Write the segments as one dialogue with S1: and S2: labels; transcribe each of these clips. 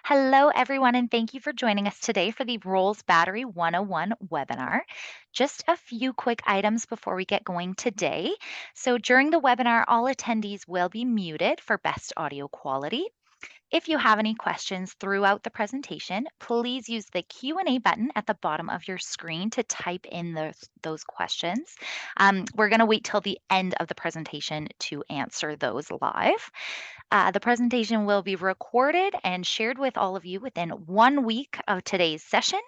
S1: Hello, everyone, and thank you for joining us today for the Rolls Battery 101 webinar. Just a few quick items before we get going today. So during the webinar, all attendees will be muted for best audio quality. If you have any questions throughout the presentation, please use the Q&A button at the bottom of your screen to type in those questions. We're going to wait till the end of the presentation to answer those live. The presentation will be recorded and shared with all of you within 1 week of today's session.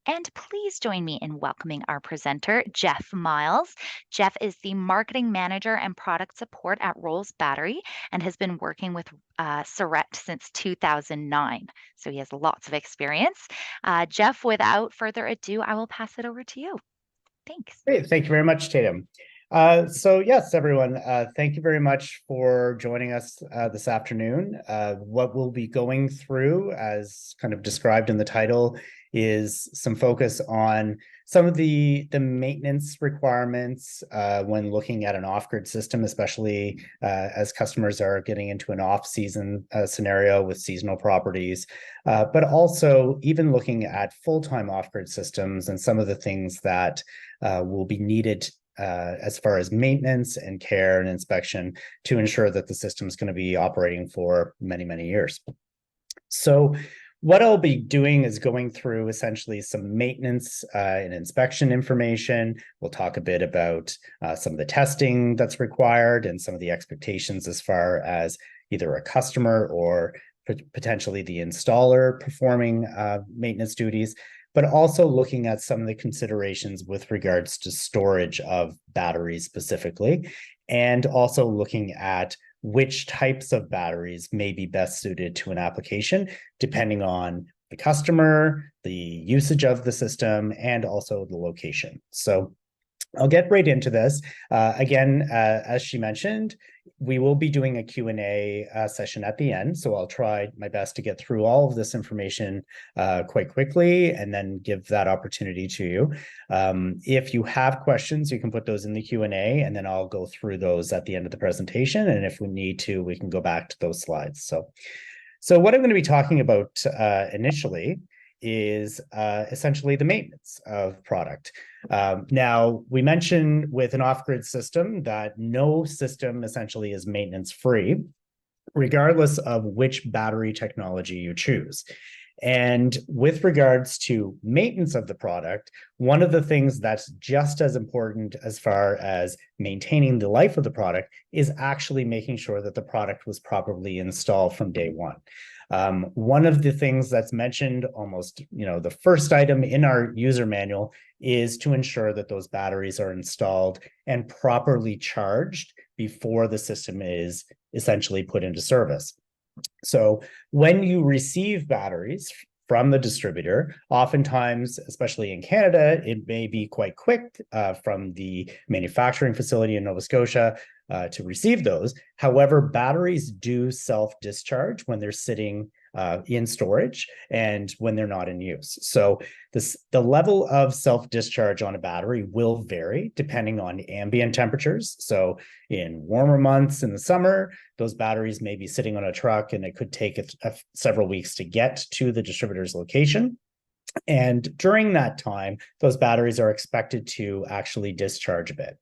S1: And please join me in welcoming our presenter, Jeff Miles. Jeff is the marketing manager and product support at Rolls Battery and has been working with Surrett since 2009. So he has lots of experience. Jeff, without further ado, I will pass it over to you. Thanks.
S2: Great. Thank you very much, Tatum. So yes, everyone, thank you very much for joining us this afternoon. What we'll be going through, as kind of described in the title, is some focus on some of the maintenance requirements when looking at an off-grid system, especially as customers are getting into an off-season scenario with seasonal properties, but also even looking at full-time off-grid systems and some of the things that will be needed as far as maintenance and care and inspection to ensure that the system is going to be operating for many, many years. So what I'll be doing is going through essentially some maintenance and inspection information. We'll talk a bit about some of the testing that's required and some of the expectations as far as either a customer or potentially the installer performing maintenance duties, but also looking at some of the considerations with regards to storage of batteries specifically, and also looking at which types of batteries may be best suited to an application, depending on the customer, the usage of the system, and also the location. So I'll get right into this. Again, as she mentioned, we will be doing a Q&A session at the end, so I'll try my best to get through all of this information quite quickly and then give that opportunity to you. If you have questions, you can put those in the Q&A, and then I'll go through those at the end of the presentation, and if we need to, we can go back to those slides. So what I'm going to be talking about initially is essentially the maintenance of product. Now, we mentioned with an off-grid system that no system essentially is maintenance-free, regardless of which battery technology you choose. And with regards to maintenance of the product, one of the things that's just as important as far as maintaining the life of the product is actually making sure that the product was properly installed from day one. One of the things that's mentioned almost, the first item in our user manual is to ensure that those batteries are installed and properly charged before the system is essentially put into service. So when you receive batteries from the distributor, oftentimes, especially in Canada, it may be quite quick from the manufacturing facility in Nova Scotia to receive those. However, batteries do self-discharge when they're sitting in storage and when they're not in use. So the level of self-discharge on a battery will vary depending on ambient temperatures. So in warmer months in the summer, those batteries may be sitting on a truck and it could take several weeks to get to the distributor's location. And during that time, those batteries are expected to actually discharge a bit.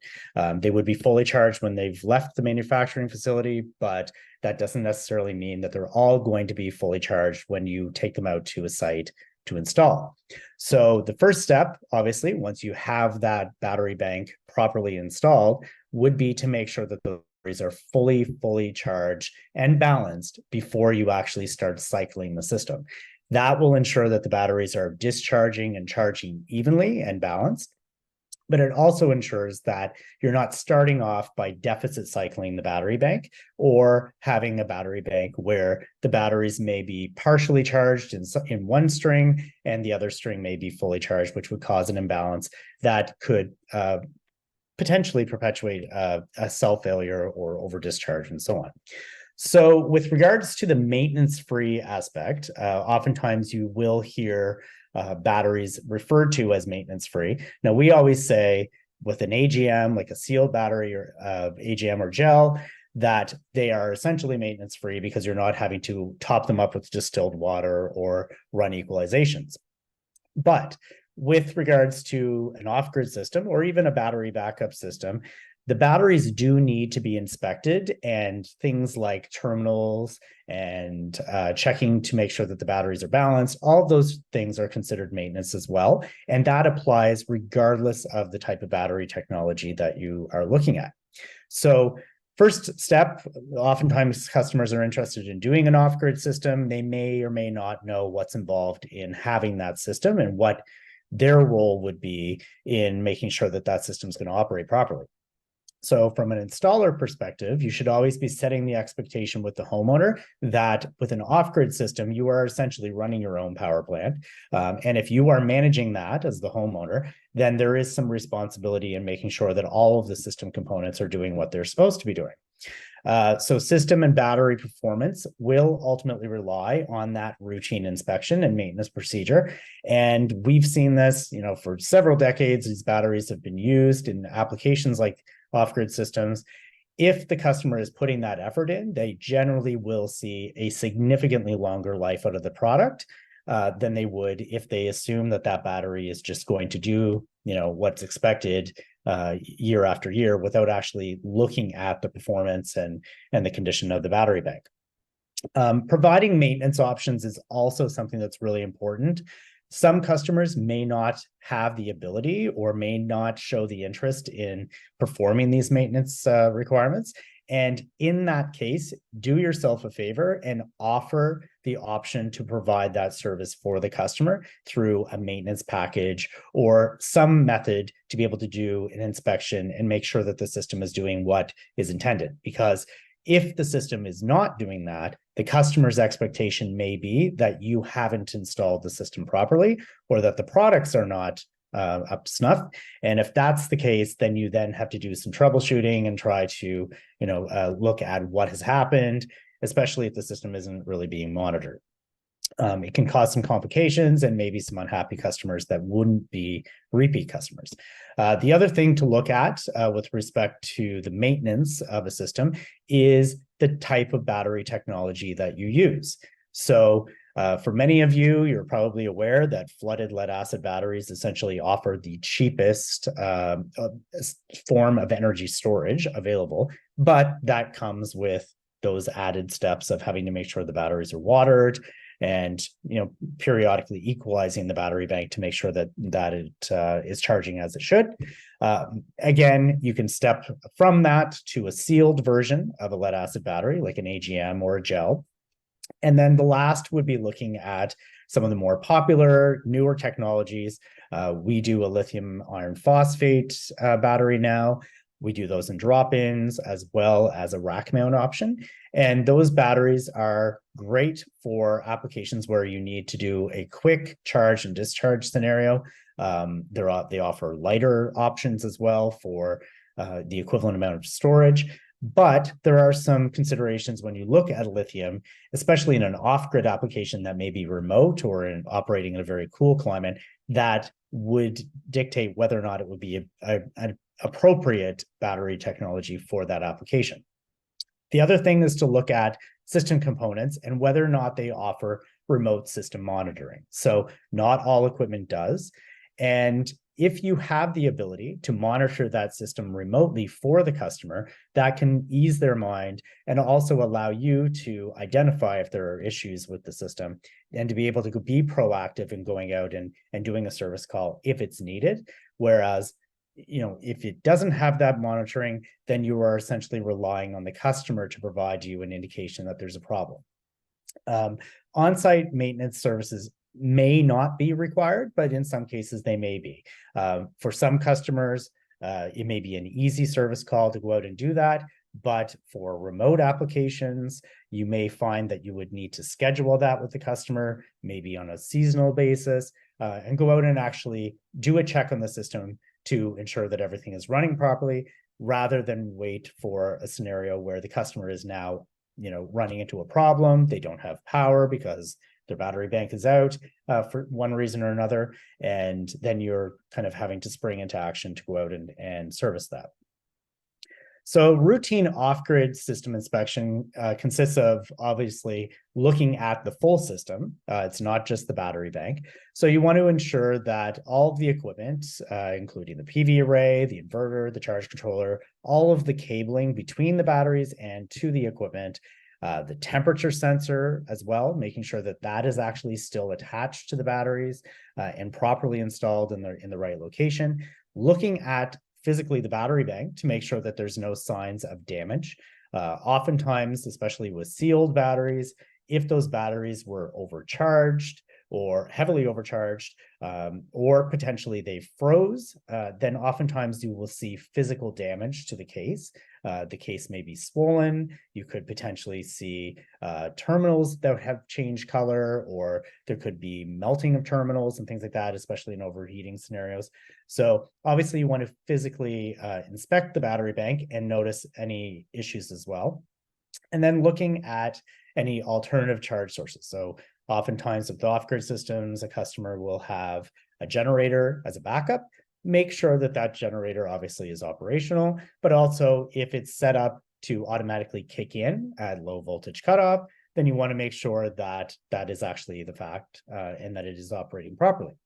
S2: They would be fully charged when they've left the manufacturing facility, but that doesn't necessarily mean that they're all going to be fully charged when you take them out to a site to install. So the first step, obviously, once you have that battery bank properly installed, would be to make sure that the batteries are fully charged and balanced before you actually start cycling the system. That will ensure that the batteries are discharging and charging evenly and balanced, but it also ensures that you're not starting off by deficit cycling the battery bank or having a battery bank where the batteries may be partially charged in one string and the other string may be fully charged, which would cause an imbalance that could potentially perpetuate a cell failure or over discharge and so on. So with regards to the maintenance-free aspect, oftentimes you will hear batteries referred to as maintenance-free. Now, we always say with an AGM, like a sealed battery or AGM or gel, that they are essentially maintenance free because you're not having to top them up with distilled water or run equalizations. But with regards to an off-grid system or even a battery backup system, the batteries do need to be inspected, and things like terminals and checking to make sure that the batteries are balanced, all of those things are considered maintenance as well. And that applies regardless of the type of battery technology that you are looking at. So first step, oftentimes customers are interested in doing an off-grid system. They may or may not know what's involved in having that system and what their role would be in making sure that that system is going to operate properly. So from an installer perspective, you should always be setting the expectation with the homeowner that with an off-grid system, you are essentially running your own power plant. And if you are managing that as the homeowner, then there is some responsibility in making sure that all of the system components are doing what they're supposed to be doing. So system and battery performance will ultimately rely on that routine inspection and maintenance procedure. And we've seen this, for several decades. These batteries have been used in applications like off-grid systems. If the customer is putting that effort in, they generally will see a significantly longer life out of the product than they would if they assume that that battery is just going to do, what's expected year after year without actually looking at the performance and the condition of the battery bank. Providing maintenance options is also something that's really important. Some customers may not have the ability or may not show the interest in performing these maintenance requirements. And in that case, do yourself a favor and offer the option to provide that service for the customer through a maintenance package or some method to be able to do an inspection and make sure that the system is doing what is intended. Because if the system is not doing that, the customer's expectation may be that you haven't installed the system properly or that the products are not up to snuff. And if that's the case, then you then have to do some troubleshooting and try to, look at what has happened, especially if the system isn't really being monitored. It can cause some complications and maybe some unhappy customers that wouldn't be repeat customers. The other thing to look at with respect to the maintenance of a system is the type of battery technology that you use. So for many of you, you're probably aware that flooded lead acid batteries essentially offer the cheapest form of energy storage available, but that comes with those added steps of having to make sure the batteries are watered and periodically equalizing the battery bank to make sure that it is charging as it should. Again, you can step from that to a sealed version of a lead acid battery like an AGM or a gel. And then the last would be looking at some of the more popular, newer technologies. We do a lithium iron phosphate battery now. We do those in drop-ins as well as a rack mount option. And those batteries are great for applications where you need to do a quick charge and discharge scenario. They offer lighter options as well for the equivalent amount of storage. But there are some considerations when you look at lithium, especially in an off-grid application that may be remote or operating in a very cool climate, that would dictate whether or not it would be an appropriate battery technology for that application. The other thing is to look at system components and whether or not they offer remote system monitoring. So not all equipment does. And if you have the ability to monitor that system remotely for the customer, that can ease their mind and also allow you to identify if there are issues with the system and to be able to be proactive in going out and doing a service call if it's needed. Whereas, if it doesn't have that monitoring, then you are essentially relying on the customer to provide you an indication that there's a problem. On-site maintenance services may not be required, but in some cases they may be. For some customers, it may be an easy service call to go out and do that. But for remote applications, you may find that you would need to schedule that with the customer, maybe on a seasonal basis, and go out and actually do a check on the system to ensure that everything is running properly, rather than wait for a scenario where the customer is now, running into a problem. They don't have power because their battery bank is out for one reason or another. And then you're kind of having to spring into action to go out and service that. So routine off-grid system inspection consists of obviously looking at the full system. It's not just the battery bank. So you want to ensure that all of the equipment, including the PV array, the inverter, the charge controller, all of the cabling between the batteries and to the equipment, the temperature sensor as well, making sure that that is actually still attached to the batteries and properly installed in the right location. Looking at physically the battery bank to make sure that there's no signs of damage. Oftentimes, especially with sealed batteries, if those batteries were overcharged or heavily overcharged, or potentially they froze, then oftentimes you will see physical damage to the case. The case may be swollen. You could potentially see terminals that have changed color, or there could be melting of terminals and things like that, especially in overheating scenarios. So obviously you want to physically inspect the battery bank and notice any issues as well. And then looking at any alternative charge sources. So oftentimes with off-grid systems, a customer will have a generator as a backup. Make sure that that generator obviously is operational, but also if it's set up to automatically kick in at low voltage cutoff, then you want to make sure that that is actually the fact and that it is operating properly.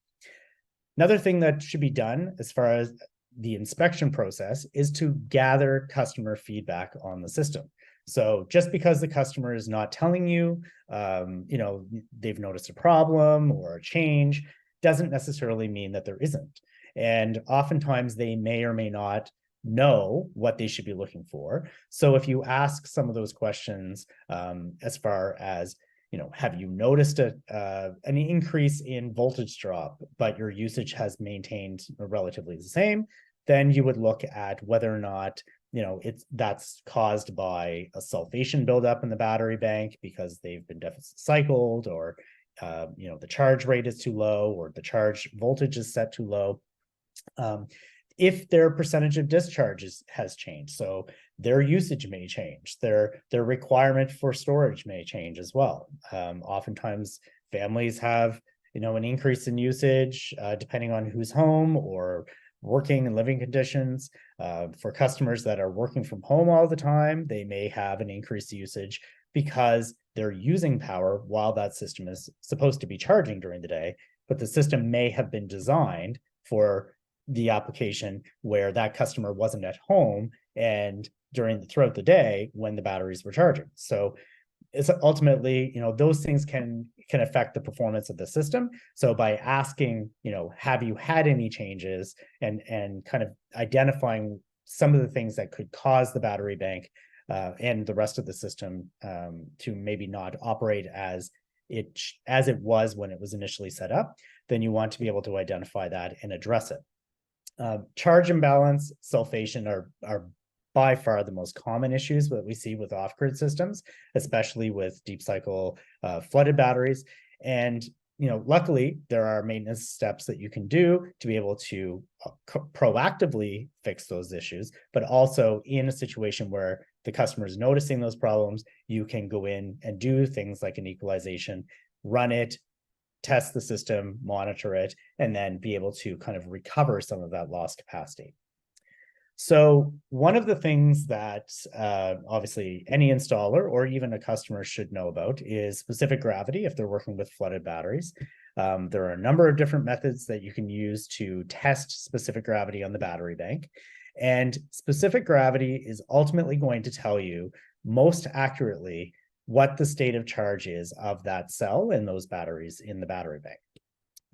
S2: Another thing that should be done as far as the inspection process is to gather customer feedback on the system. So just because the customer is not telling you, they've noticed a problem or a change, doesn't necessarily mean that there isn't. And oftentimes they may or may not know what they should be looking for. So if you ask some of those questions, as far as have you noticed an increase in voltage drop, but your usage has maintained relatively the same, then you would look at whether or not that's caused by a sulfation buildup in the battery bank because they've been deficit cycled, or the charge rate is too low, or the charge voltage is set too low. If their percentage of discharges has changed, so their usage may change, their requirement for storage may change as well. Oftentimes families have an increase in usage depending on who's home or working and living conditions. For customers that are working from home all the time, they may have an increased usage because they're using power while that system is supposed to be charging during the day, but the system may have been designed for the application where that customer wasn't at home and throughout the day when the batteries were charging. So it's ultimately, those things can affect the performance of the system. So by asking, have you had any changes, and kind of identifying some of the things that could cause the battery bank and the rest of the system to maybe not operate as it was when it was initially set up, then you want to be able to identify that and address it. Charge imbalance, sulfation are by far the most common issues that we see with off-grid systems, especially with deep cycle flooded batteries. And luckily, there are maintenance steps that you can do to be able to proactively fix those issues. But also in a situation where the customer is noticing those problems, you can go in and do things like an equalization, run it, test the system, monitor it, and then be able to kind of recover some of that lost capacity. So one of the things that obviously any installer or even a customer should know about is specific gravity if they're working with flooded batteries. There are a number of different methods that you can use to test specific gravity on the battery bank. And specific gravity is ultimately going to tell you most accurately what the state of charge is of that cell and those batteries in the battery bank.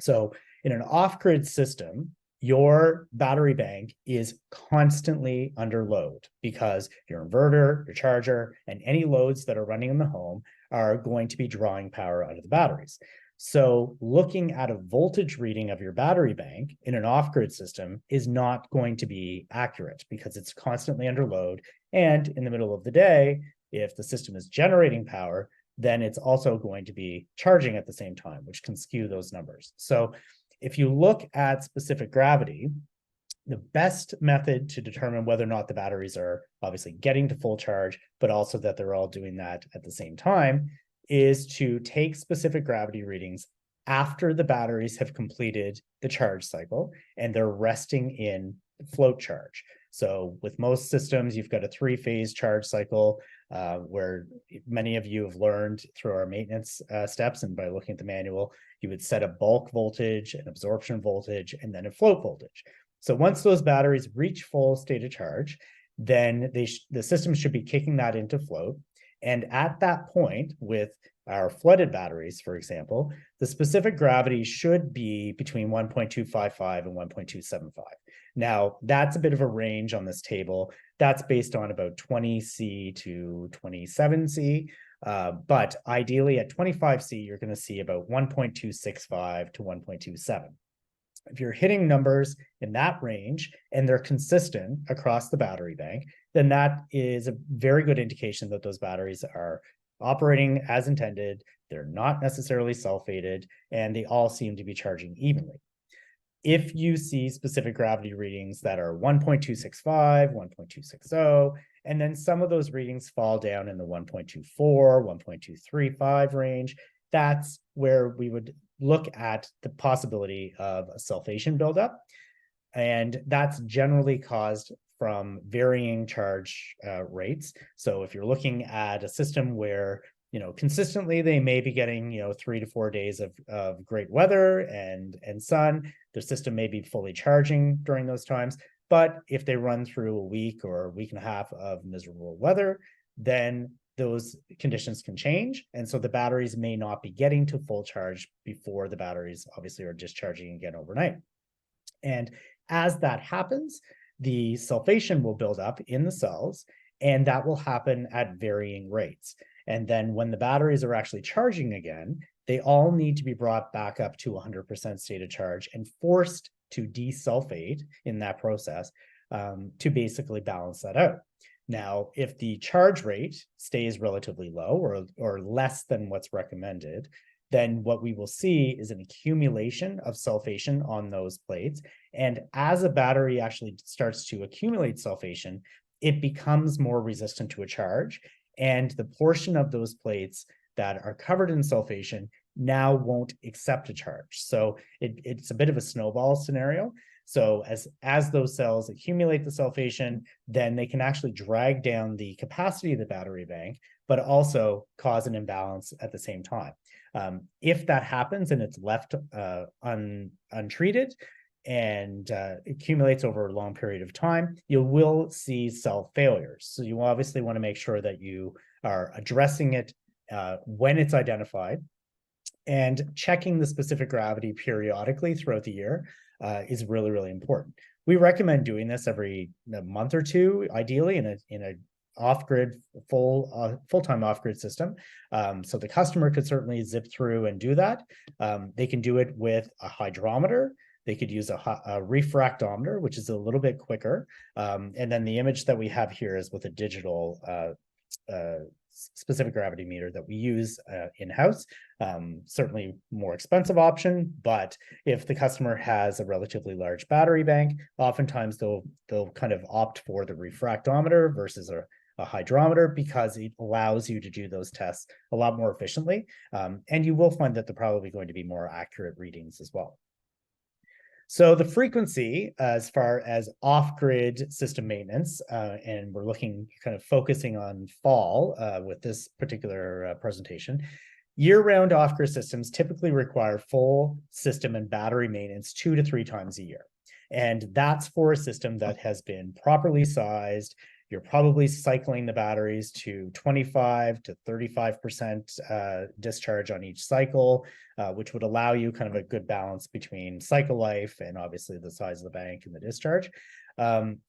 S2: So in an off-grid system, your battery bank is constantly under load because your inverter, your charger, and any loads that are running in the home are going to be drawing power out of the batteries. So looking at a voltage reading of your battery bank in an off-grid system is not going to be accurate because it's constantly under load. And in the middle of the day, if the system is generating power, then it's also going to be charging at the same time, which can skew those numbers. So if you look at specific gravity, the best method to determine whether or not the batteries are obviously getting to full charge, but also that they're all doing that at the same time, is to take specific gravity readings after the batteries have completed the charge cycle and they're resting in float charge. So with most systems, you've got a three-phase charge cycle, where many of you have learned through our maintenance steps, and by looking at the manual, you would set a bulk voltage, an absorption voltage, and then a float voltage. So once those batteries reach full state of charge, then the system should be kicking that into float. And at that point, with our flooded batteries, for example, the specific gravity should be between 1.255 and 1.275. Now, that's a bit of a range on this table. That's based on about 20C to 27C. But ideally at 25C, you're going to see about 1.265 to 1.27. If you're hitting numbers in that range and they're consistent across the battery bank, then that is a very good indication that those batteries are operating as intended. They're not necessarily sulfated, and they all seem to be charging evenly. If you see specific gravity readings that are 1.265, 1.260, and then some of those readings fall down in the 1.24, 1.235 range, that's where we would look at the possibility of a sulfation buildup. And that's generally caused from varying charge rates. So if you're looking at a system where consistently they may be getting 3 to 4 days of great weather and sun, their system may be fully charging during those times. But if they run through a week or a week and a half of miserable weather, then those conditions can change. And so the batteries may not be getting to full charge before the batteries obviously are discharging again overnight. And as that happens, the sulfation will build up in the cells, and that will happen at varying rates. And then when the batteries are actually charging again, they all need to be brought back up to 100% state of charge and forced to desulfate in that process, to basically balance that out. Now, if the charge rate stays relatively low or less than what's recommended, then what we will see is an accumulation of sulfation on those plates. And as a battery actually starts to accumulate sulfation, it becomes more resistant to a charge. And the portion of those plates that are covered in sulfation now won't accept a charge. So it's a bit of a snowball scenario. So as those cells accumulate the sulfation, then they can actually drag down the capacity of the battery bank, but also cause an imbalance at the same time. If that happens and it's left untreated and accumulates over a long period of time, you will see cell failures. So you obviously want to make sure that you are addressing it when it's identified, and checking the specific gravity periodically throughout the year is really, really important. We recommend doing this every month or two, ideally in a off-grid full-time off-grid system. So the customer could certainly zip through and do that. They can do it with a hydrometer. They could use a refractometer, which is a little bit quicker. And then the image that we have here is with a digital specific gravity meter that we use in-house. Certainly more expensive option, but if the customer has a relatively large battery bank, oftentimes they'll kind of opt for the refractometer versus a hydrometer, because it allows you to do those tests a lot more efficiently. And you will find that they're probably going to be more accurate readings as well. So the frequency, as far as off-grid system maintenance, and we're looking kind of focusing on fall with this particular presentation, year-round off-grid systems typically require full system and battery maintenance 2 to 3 times a year. And that's for a system that has been properly sized. You're probably cycling the batteries to 25 to 35% discharge on each cycle, which would allow you kind of a good balance between cycle life and obviously the size of the bank and the discharge. And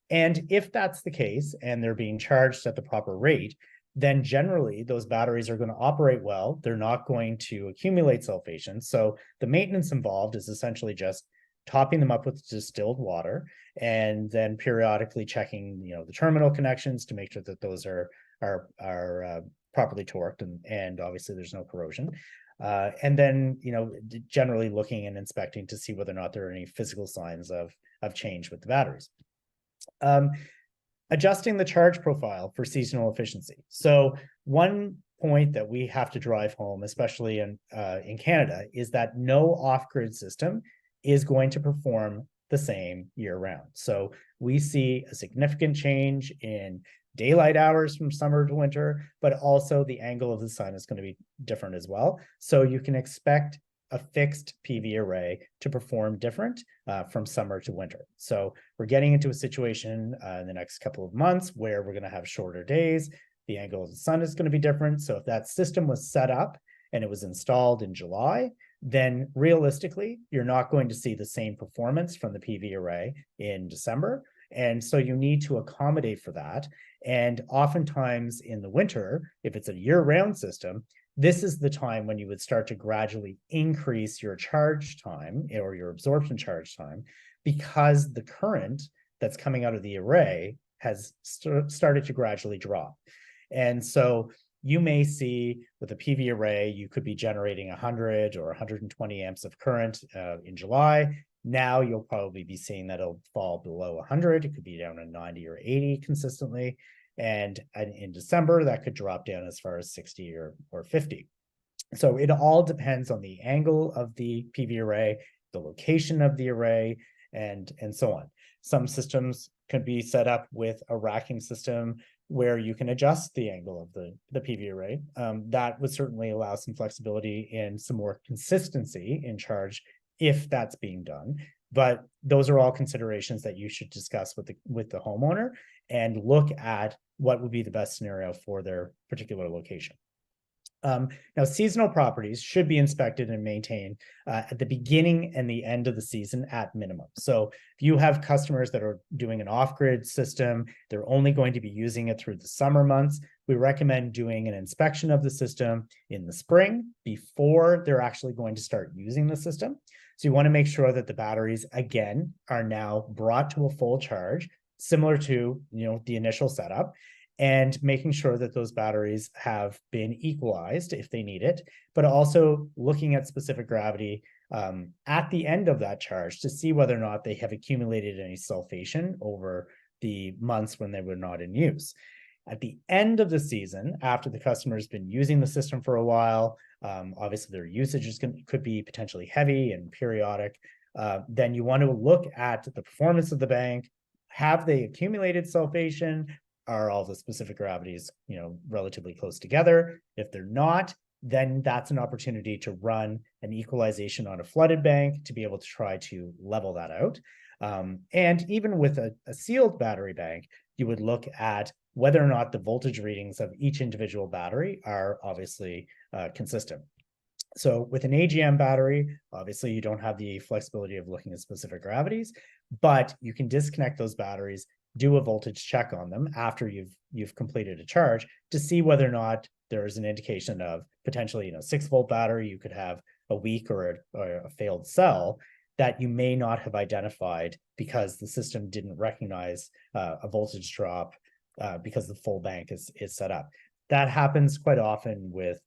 S2: if that's the case and they're being charged at the proper rate, then generally those batteries are going to operate well. They're not going to accumulate sulfation. So the maintenance involved is essentially just topping them up with distilled water, and then periodically checking, the terminal connections to make sure that those are properly torqued, and obviously there's no corrosion. And then, generally looking and inspecting to see whether or not there are any physical signs of change with the batteries. Adjusting the charge profile for seasonal efficiency. So one point that we have to drive home, especially in Canada, is that no off-grid system is going to perform the same year round. So we see a significant change in daylight hours from summer to winter, but also the angle of the sun is going to be different as well. So you can expect a fixed PV array to perform different from summer to winter. So we're getting into a situation in the next couple of months where we're going to have shorter days. The angle of the sun is going to be different. So if that system was set up and it was installed in July, then realistically, you're not going to see the same performance from the PV array in December. And so you need to accommodate for that. And oftentimes in the winter, if it's a year-round system, this is the time when you would start to gradually increase your charge time or your absorption charge time, because the current that's coming out of the array has started to gradually drop. And so you may see with a PV array, you could be generating 100 or 120 amps of current in July. Now you'll probably be seeing that it'll fall below 100. It could be down to 90 or 80 consistently. And in December, that could drop down as far as 60 or 50. So it all depends on the angle of the PV array, the location of the array, and so on. Some systems can be set up with a racking system where you can adjust the angle of the PV array. That would certainly allow some flexibility and some more consistency in charge if that's being done. But those are all considerations that you should discuss with the homeowner and look at what would be the best scenario for their particular location. Now, seasonal properties should be inspected and maintained at the beginning and the end of the season at minimum. So if you have customers that are doing an off-grid system, they're only going to be using it through the summer months, we recommend doing an inspection of the system in the spring before they're actually going to start using the system. So you want to make sure that the batteries, again, are now brought to a full charge, similar to the initial setup, and making sure that those batteries have been equalized if they need it, but also looking at specific gravity at the end of that charge to see whether or not they have accumulated any sulfation over the months when they were not in use. At the end of the season, after the customer's been using the system for a while, obviously their usage could be potentially heavy and periodic, then you want to look at the performance of the bank. Have they accumulated sulfation? Are all the specific gravities, relatively close together? If they're not, then that's an opportunity to run an equalization on a flooded bank to be able to try to level that out. And even with a sealed battery bank, you would look at whether or not the voltage readings of each individual battery are obviously consistent. So with an AGM battery, obviously you don't have the flexibility of looking at specific gravities, but you can disconnect those batteries, do a voltage check on them after you've completed a charge to see whether or not there is an indication of potentially 6-volt battery. You could have a weak or a failed cell that you may not have identified because the system didn't recognize a voltage drop because the full bank is set up. That happens quite often with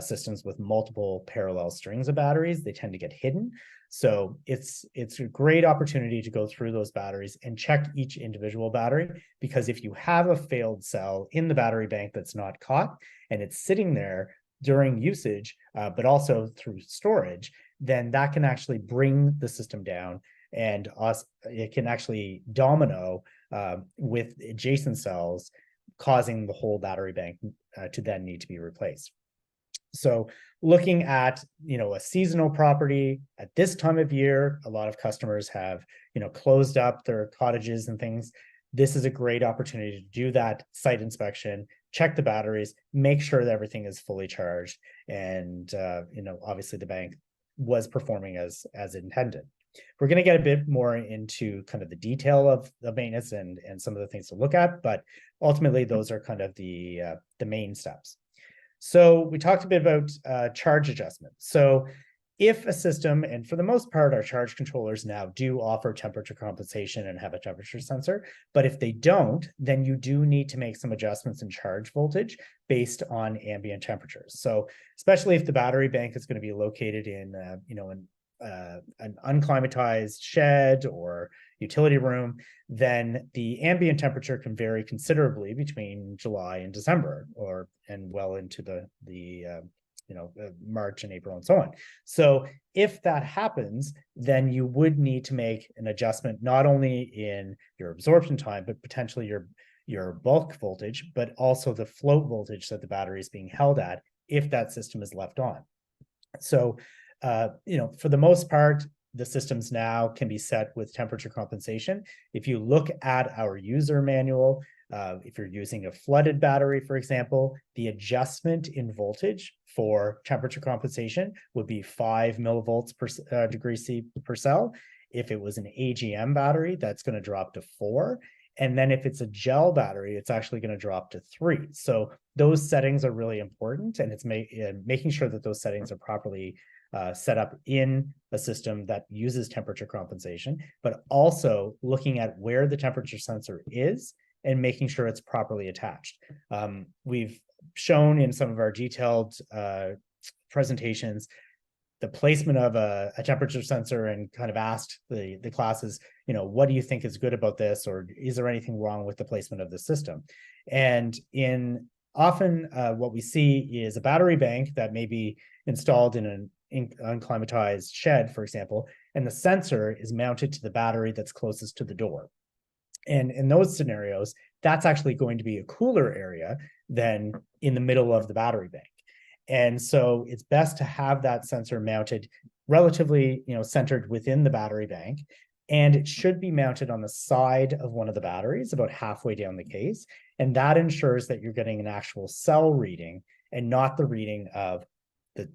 S2: systems with multiple parallel strings of batteries. They tend to get hidden. So it's a great opportunity to go through those batteries and check each individual battery, because if you have a failed cell in the battery bank that's not caught and it's sitting there during usage, but also through storage, then that can actually bring the system down, and it can actually domino with adjacent cells, causing the whole battery bank to then need to be replaced. So looking at, a seasonal property at this time of year, a lot of customers have, closed up their cottages and things. This is a great opportunity to do that site inspection, check the batteries, make sure that everything is fully charged. And, obviously the bank was performing as intended. We're going to get a bit more into kind of the detail of the maintenance and some of the things to look at, but ultimately those are kind of the main steps. So we talked a bit about charge adjustment. So if a system, and for the most part, our charge controllers now do offer temperature compensation and have a temperature sensor, but if they don't, then you do need to make some adjustments in charge voltage based on ambient temperatures. So especially if the battery bank is going to be located in, an unclimatized shed or utility room, then the ambient temperature can vary considerably between July and December, and well into the March and April and so on. So if that happens, then you would need to make an adjustment not only in your absorption time, but potentially your bulk voltage, but also the float voltage that the battery is being held at if that system is left on. So, for the most part, the systems now can be set with temperature compensation. If you look at our user manual, if you're using a flooded battery, for example, the adjustment in voltage for temperature compensation would be 5 millivolts per degree C per cell. If it was an AGM battery, that's going to drop to 4. And then if it's a gel battery, it's actually going to drop to 3. So those settings are really important, and it's making sure that those settings are properly set up in a system that uses temperature compensation, but also looking at where the temperature sensor is and making sure it's properly attached. We've shown in some of our detailed presentations the placement of a temperature sensor and kind of asked the classes, what do you think is good about this, or is there anything wrong with the placement of the system? And in often what we see is a battery bank that may be installed in an unclimatized shed, for example, and the sensor is mounted to the battery that's closest to the door. And in those scenarios, that's actually going to be a cooler area than in the middle of the battery bank. And so it's best to have that sensor mounted relatively, centered within the battery bank. And it should be mounted on the side of one of the batteries, about halfway down the case. And that ensures that you're getting an actual cell reading and not the reading of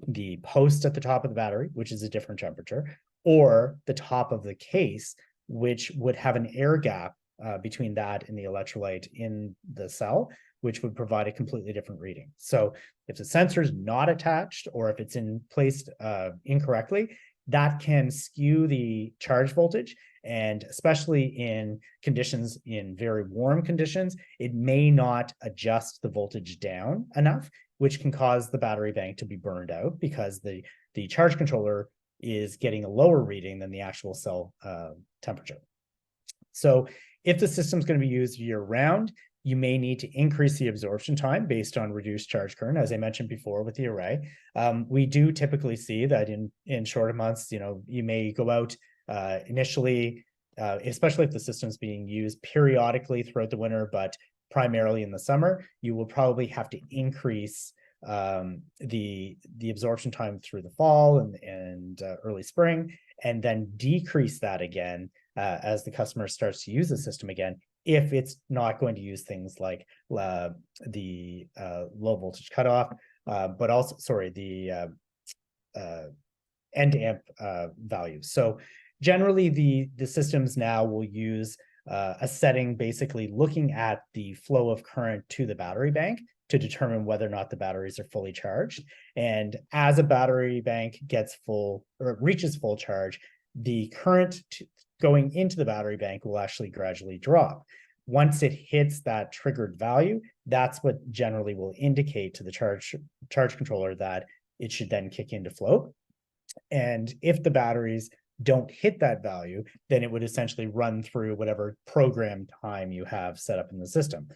S2: the post at the top of the battery, which is a different temperature, or the top of the case, which would have an air gap between that and the electrolyte in the cell, which would provide a completely different reading. So if the sensor is not attached, or if it's placed incorrectly, that can skew the charge voltage. And especially in conditions, in very warm conditions, it may not adjust the voltage down enough, which can cause the battery bank to be burned out because the charge controller is getting a lower reading than the actual cell temperature. So if the system is going to be used year round, you may need to increase the absorption time based on reduced charge current, as I mentioned before with the array. We do typically see that in shorter months, you may go out initially, especially if the system is being used periodically throughout the winter, but primarily in the summer, you will probably have to increase the absorption time through the fall and early spring, and then decrease that again as the customer starts to use the system again, if it's not going to use things like the low voltage cutoff, but also, the end amp values. So generally the systems now will use a setting basically looking at the flow of current to the battery bank to determine whether or not the batteries are fully charged. And as a battery bank gets full or reaches full charge, the current going into the battery bank will actually gradually drop. Once it hits that triggered value, that's what generally will indicate to the charge controller that it should then kick into float. And if the batteries don't hit that value, then it would essentially run through whatever program time you have set up in the system.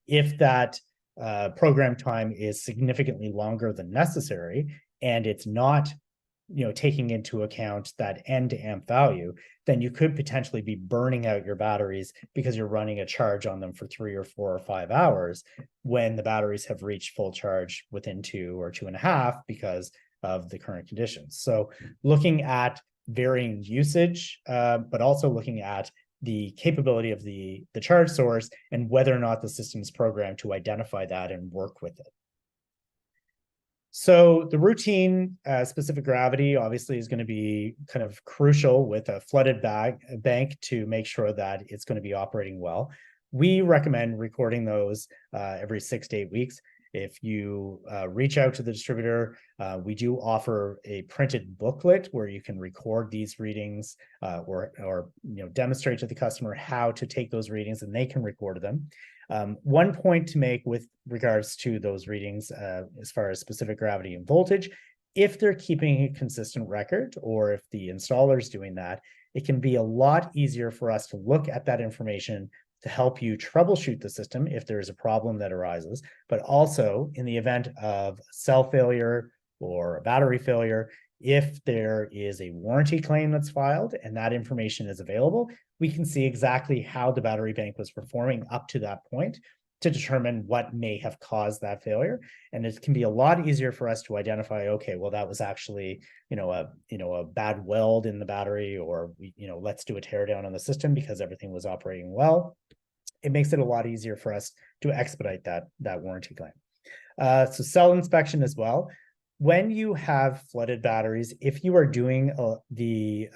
S2: If that program time is significantly longer than necessary, and it's not taking into account that end amp value, then you could potentially be burning out your batteries because you're running a charge on them for 3 or 4 or 5 hours when the batteries have reached full charge within 2 or 2.5 because of the current conditions. So looking at varying usage, but also looking at the capability of the charge source and whether or not the system is programmed to identify that and work with it. So the routine specific gravity obviously is going to be kind of crucial with a flooded bank to make sure that it's going to be operating well. We recommend recording those every 6 to 8 weeks. If you reach out to the distributor, we do offer a printed booklet where you can record these readings or demonstrate to the customer how to take those readings, and they can record them. One point to make with regards to those readings, as far as specific gravity and voltage, if they're keeping a consistent record, or if the installer is doing that, it can be a lot easier for us to look at that information to help you troubleshoot the system if there is a problem that arises, but also in the event of cell failure or a battery failure. If there is a warranty claim that's filed and that information is available, we can see exactly how the battery bank was performing up to that point to determine what may have caused that failure. And it can be a lot easier for us to identify, okay, well, that was actually, a bad weld in the battery, or let's do a tear down on the system because everything was operating well. It makes it a lot easier for us to expedite that warranty claim. So cell inspection as well. When you have flooded batteries, if you are doing the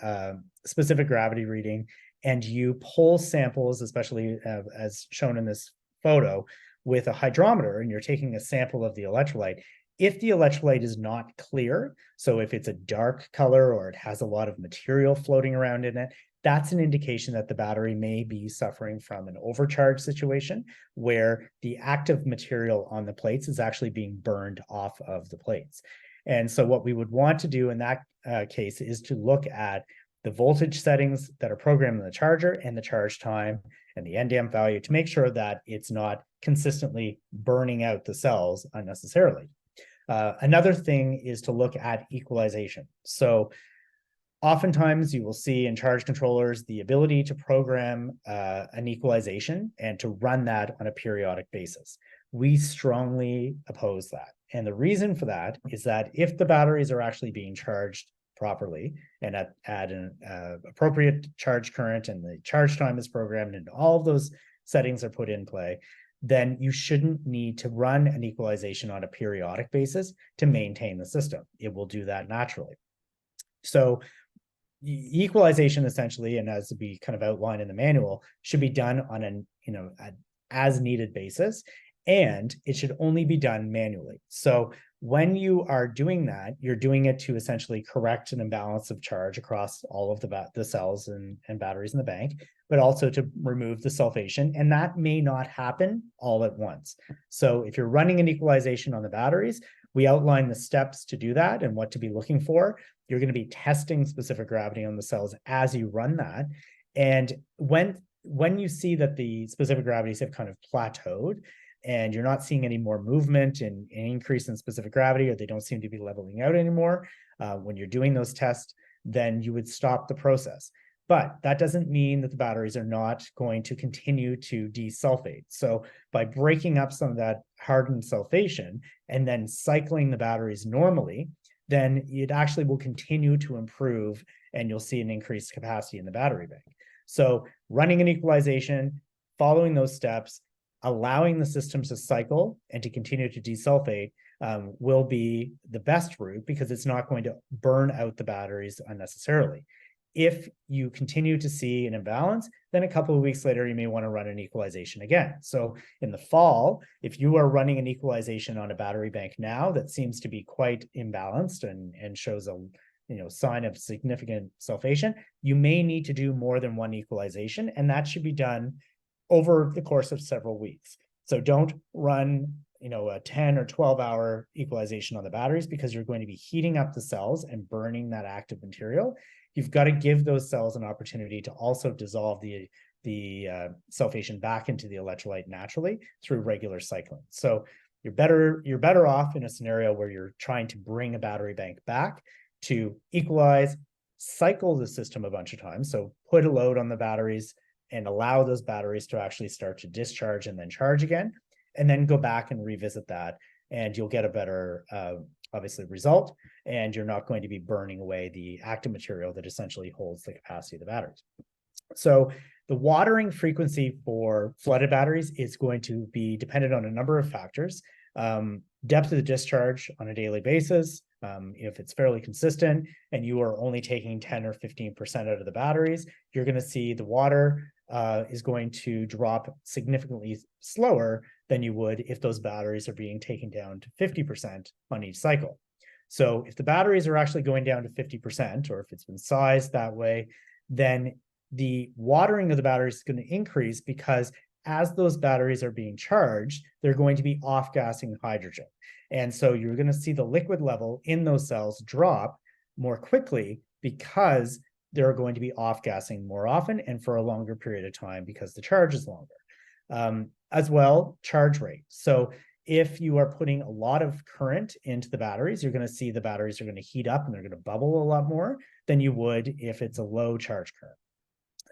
S2: specific gravity reading and you pull samples, especially as shown in this photo, with a hydrometer, and you're taking a sample of the electrolyte, if the electrolyte is not clear, so if it's a dark color or it has a lot of material floating around in it, that's an indication that the battery may be suffering from an overcharge situation where the active material on the plates is actually being burned off of the plates. And so what we would want to do in that case is to look at the voltage settings that are programmed in the charger and the charge time and the NDAMP value to make sure that it's not consistently burning out the cells unnecessarily. Another thing is to look at equalization. So oftentimes you will see in charge controllers the ability to program an equalization and to run that on a periodic basis. We strongly oppose that. And the reason for that is that if the batteries are actually being charged properly and at an appropriate charge current and the charge time is programmed and all of those settings are put in play, then you shouldn't need to run an equalization on a periodic basis to maintain the system. It will do that naturally. So equalization essentially, and as we kind of outline in the manual, should be done on an as needed basis, and it should only be done manually. So when you are doing that, you're doing it to essentially correct an imbalance of charge across all of the cells and batteries in the bank, but also to remove the sulfation, and that may not happen all at once. So if you're running an equalization on the batteries, we outline the steps to do that and what to be looking for. You're going to be testing specific gravity on the cells as you run that. And when you see that the specific gravities have kind of plateaued and you're not seeing any more movement and an increase in specific gravity, or they don't seem to be leveling out anymore, when you're doing those tests, then you would stop the process. But that doesn't mean that the batteries are not going to continue to desulfate. So by breaking up some of that hardened sulfation and then cycling the batteries normally, then it actually will continue to improve and you'll see an increased capacity in the battery bank. So running an equalization, following those steps, allowing the systems to cycle and to continue to desulfate will be the best route because it's not going to burn out the batteries unnecessarily. If you continue to see an imbalance, then a couple of weeks later, you may want to run an equalization again. So in the fall, if you are running an equalization on a battery bank now that seems to be quite imbalanced and shows a sign of significant sulfation, you may need to do more than one equalization, and that should be done over the course of several weeks. So don't run a 10 or 12 hour equalization on the batteries because you're going to be heating up the cells and burning that active material. You've got to give those cells an opportunity to also dissolve the sulfation back into the electrolyte naturally through regular cycling. So you're better off in a scenario where you're trying to bring a battery bank back to equalize, cycle the system a bunch of times. So put a load on the batteries and allow those batteries to actually start to discharge and then charge again, and then go back and revisit that, and you'll get a better obviously result, and you're not going to be burning away the active material that essentially holds the capacity of the batteries. So the watering frequency for flooded batteries is going to be dependent on a number of factors. Depth of the discharge on a daily basis, if it's fairly consistent and you are only taking 10 or 15% out of the batteries, you're going to see the water is going to drop significantly slower than you would if those batteries are being taken down to 50% on each cycle. So if the batteries are actually going down to 50%, or if it's been sized that way, then the watering of the batteries is going to increase because as those batteries are being charged, they're going to be off-gassing hydrogen. And so you're going to see the liquid level in those cells drop more quickly because they're going to be off-gassing more often and for a longer period of time because the charge is longer. As well, charge rate. So if you are putting a lot of current into the batteries, you're going to see the batteries are going to heat up and they're going to bubble a lot more than you would if it's a low charge current.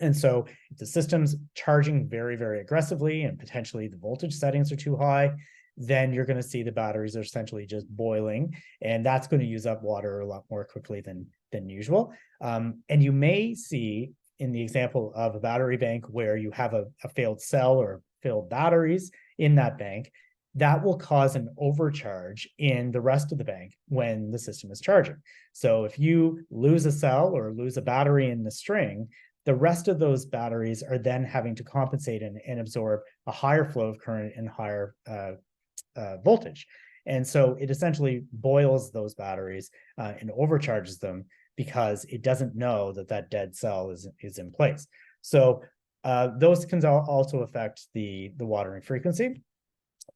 S2: And so if the system's charging very, very aggressively and potentially the voltage settings are too high, then you're going to see the batteries are essentially just boiling, and that's going to use up water a lot more quickly than usual. And you may see in the example of a battery bank where you have a failed cell or failed batteries in that bank, that will cause an overcharge in the rest of the bank when the system is charging. So if you lose a cell or lose a battery in the string, the rest of those batteries are then having to compensate and absorb a higher flow of current and higher voltage. And so it essentially boils those batteries and overcharges them because it doesn't know that that dead cell is in place. So those can also affect the watering frequency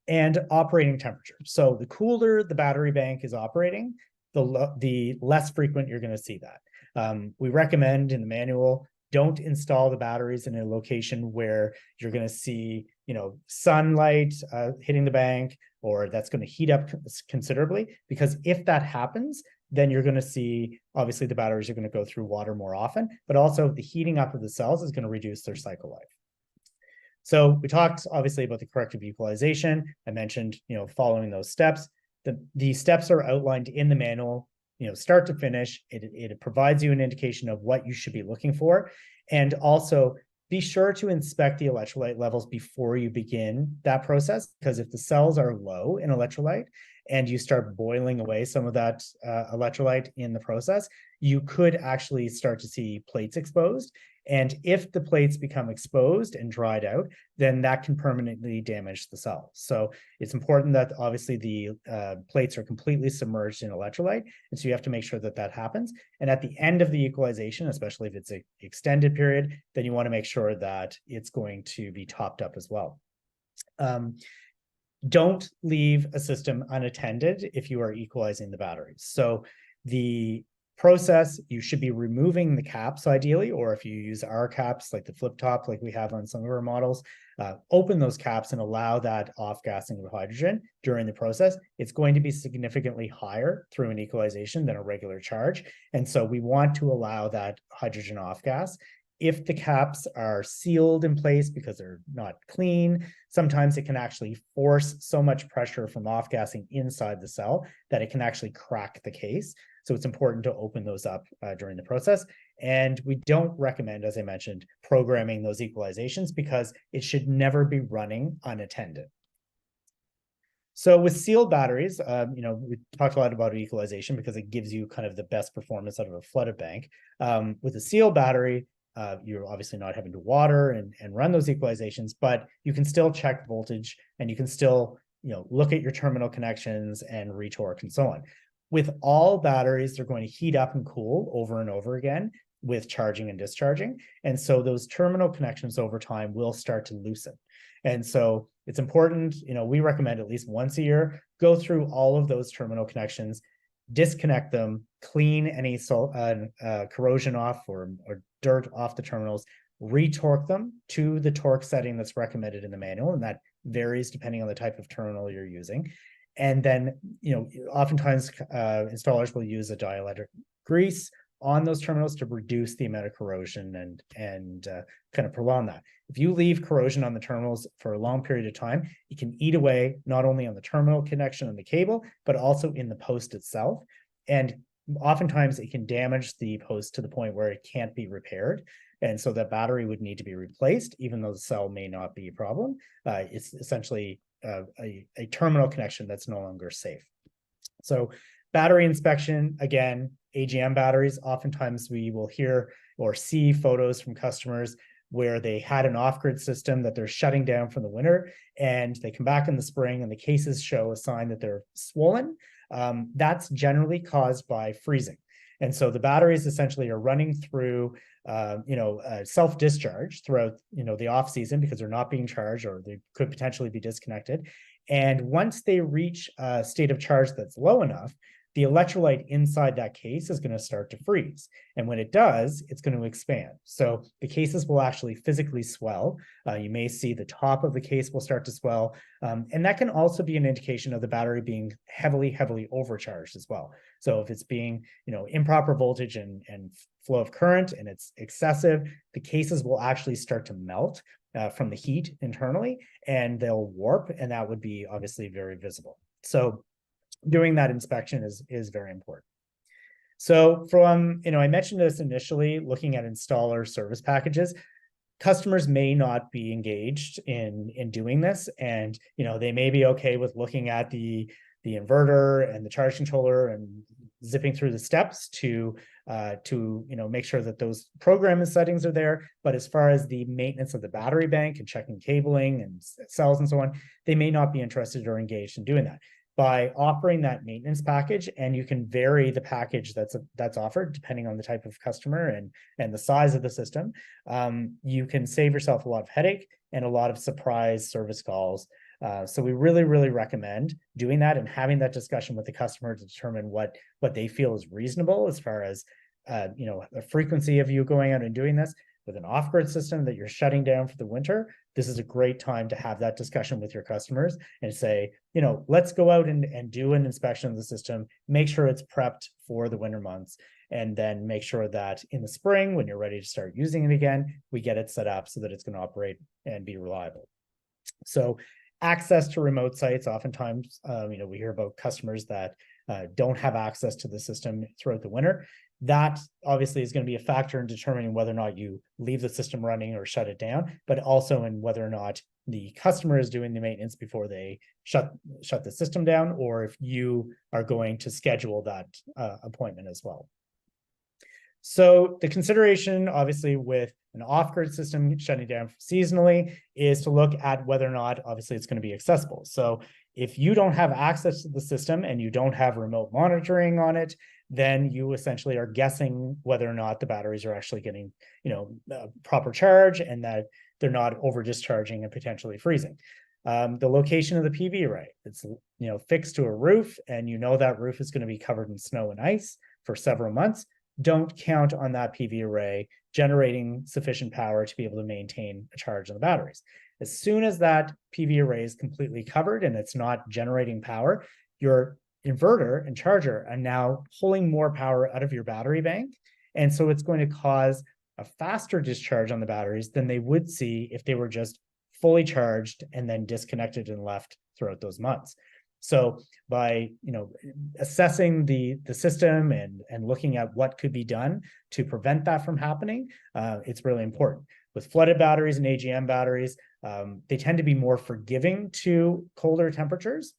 S2: and operating temperature. So the cooler the battery bank is operating, the less frequent you're going to see that. We recommend in the manual, don't install the batteries in a location where you're going to see, sunlight hitting the bank, or that's going to heat up considerably. Because if that happens, then you're going to see, obviously, the batteries are going to go through water more often, but also the heating up of the cells is going to reduce their cycle life. So we talked obviously about the corrective equalization. I mentioned, following those steps. The steps are outlined in the manual, start to finish. It provides you an indication of what you should be looking for. And also be sure to inspect the electrolyte levels before you begin that process, because if the cells are low in electrolyte and you start boiling away some of that electrolyte in the process, you could actually start to see plates exposed. And if the plates become exposed and dried out, then that can permanently damage the cell. So it's important that obviously the plates are completely submerged in electrolyte. And so you have to make sure that that happens. And at the end of the equalization, especially if it's an extended period, then you want to make sure that it's going to be topped up as well. Don't leave a system unattended if you are equalizing the batteries. So the process, you should be removing the caps ideally, or if you use our caps like the flip top like we have on some of our models, open those caps and allow that off gassing of hydrogen during the process. It's going to be significantly higher through an equalization than a regular charge, and so we want to allow that hydrogen off gas. If the caps are sealed in place because they're not clean, sometimes it can actually force so much pressure from off gassing inside the cell that it can actually crack the case. So it's important to open those up during the process. And we don't recommend, as I mentioned, programming those equalizations because it should never be running unattended. So with sealed batteries, we talked a lot about equalization because it gives you kind of the best performance out of a flooded bank. With a sealed battery, you're obviously not having to water and run those equalizations, but you can still check voltage and you can still, look at your terminal connections and retorque and so on. With all batteries, they're going to heat up and cool over and over again with charging and discharging. And so those terminal connections over time will start to loosen. And so it's important, we recommend at least once a year, go through all of those terminal connections, disconnect them, clean any corrosion off or dirt off the terminals, retorque them to the torque setting that's recommended in the manual. And that varies depending on the type of terminal you're using. And then, oftentimes installers will use a dielectric grease on those terminals to reduce the amount of corrosion and kind of prolong that. If you leave corrosion on the terminals for a long period of time, it can eat away not only on the terminal connection and the cable, but also in the post itself. And oftentimes it can damage the post to the point where it can't be repaired. And so that battery would need to be replaced, even though the cell may not be a problem. It's essentially a terminal connection that's no longer safe. So battery inspection, again, AGM batteries, oftentimes we will hear or see photos from customers where they had an off-grid system that they're shutting down from the winter, and they come back in the spring and the cases show a sign that they're swollen. That's generally caused by freezing. And so the batteries essentially are running through self-discharge throughout, the off season because they're not being charged or they could potentially be disconnected. And once they reach a state of charge that's low enough, the electrolyte inside that case is going to start to freeze. And when it does, it's going to expand. So the cases will actually physically swell. You may see the top of the case will start to swell. And that can also be an indication of the battery being heavily overcharged as well. So if it's being, improper voltage and flow of current and it's excessive, the cases will actually start to melt from the heat internally, and they'll warp, and that would be obviously very visible. So doing that inspection is very important. So from, I mentioned this initially, looking at installer service packages, customers may not be engaged in doing this, and they may be okay with looking at the inverter and the charge controller and zipping through the steps to make sure that those programming settings are there. But as far as the maintenance of the battery bank and checking cabling and cells and so on, they may not be interested or engaged in doing that. By offering that maintenance package, and you can vary the package that's offered depending on the type of customer and the size of the system, you can save yourself a lot of headache and a lot of surprise service calls. So we really recommend doing that and having that discussion with the customer to determine what they feel is reasonable as far as the frequency of you going out and doing this. With an off-grid system that you're shutting down for the winter, this is a great time to have that discussion with your customers and say, let's go out and do an inspection of the system, make sure it's prepped for the winter months, and then make sure that in the spring, when you're ready to start using it again, we get it set up so that it's going to operate and be reliable. So access to remote sites, oftentimes, we hear about customers that don't have access to the system throughout the winter. That obviously is going to be a factor in determining whether or not you leave the system running or shut it down, but also in whether or not the customer is doing the maintenance before they shut the system down, or if you are going to schedule that appointment as well. So the consideration, obviously, with an off-grid system shutting down seasonally is to look at whether or not, obviously, it's going to be accessible. So if you don't have access to the system and you don't have remote monitoring on it, then you essentially are guessing whether or not the batteries are actually getting, proper charge and that they're not over discharging and potentially freezing. The location of the PV array, it's fixed to a roof, and that roof is going to be covered in snow and ice for several months. Don't count on that PV array generating sufficient power to be able to maintain a charge on the batteries. As soon as that PV array is completely covered and it's not generating power, your inverter and charger are now pulling more power out of your battery bank. And so it's going to cause a faster discharge on the batteries than they would see if they were just fully charged and then disconnected and left throughout those months. So by assessing the system and looking at what could be done to prevent that from happening, it's really important. With flooded batteries and AGM batteries, they tend to be more forgiving to colder temperatures.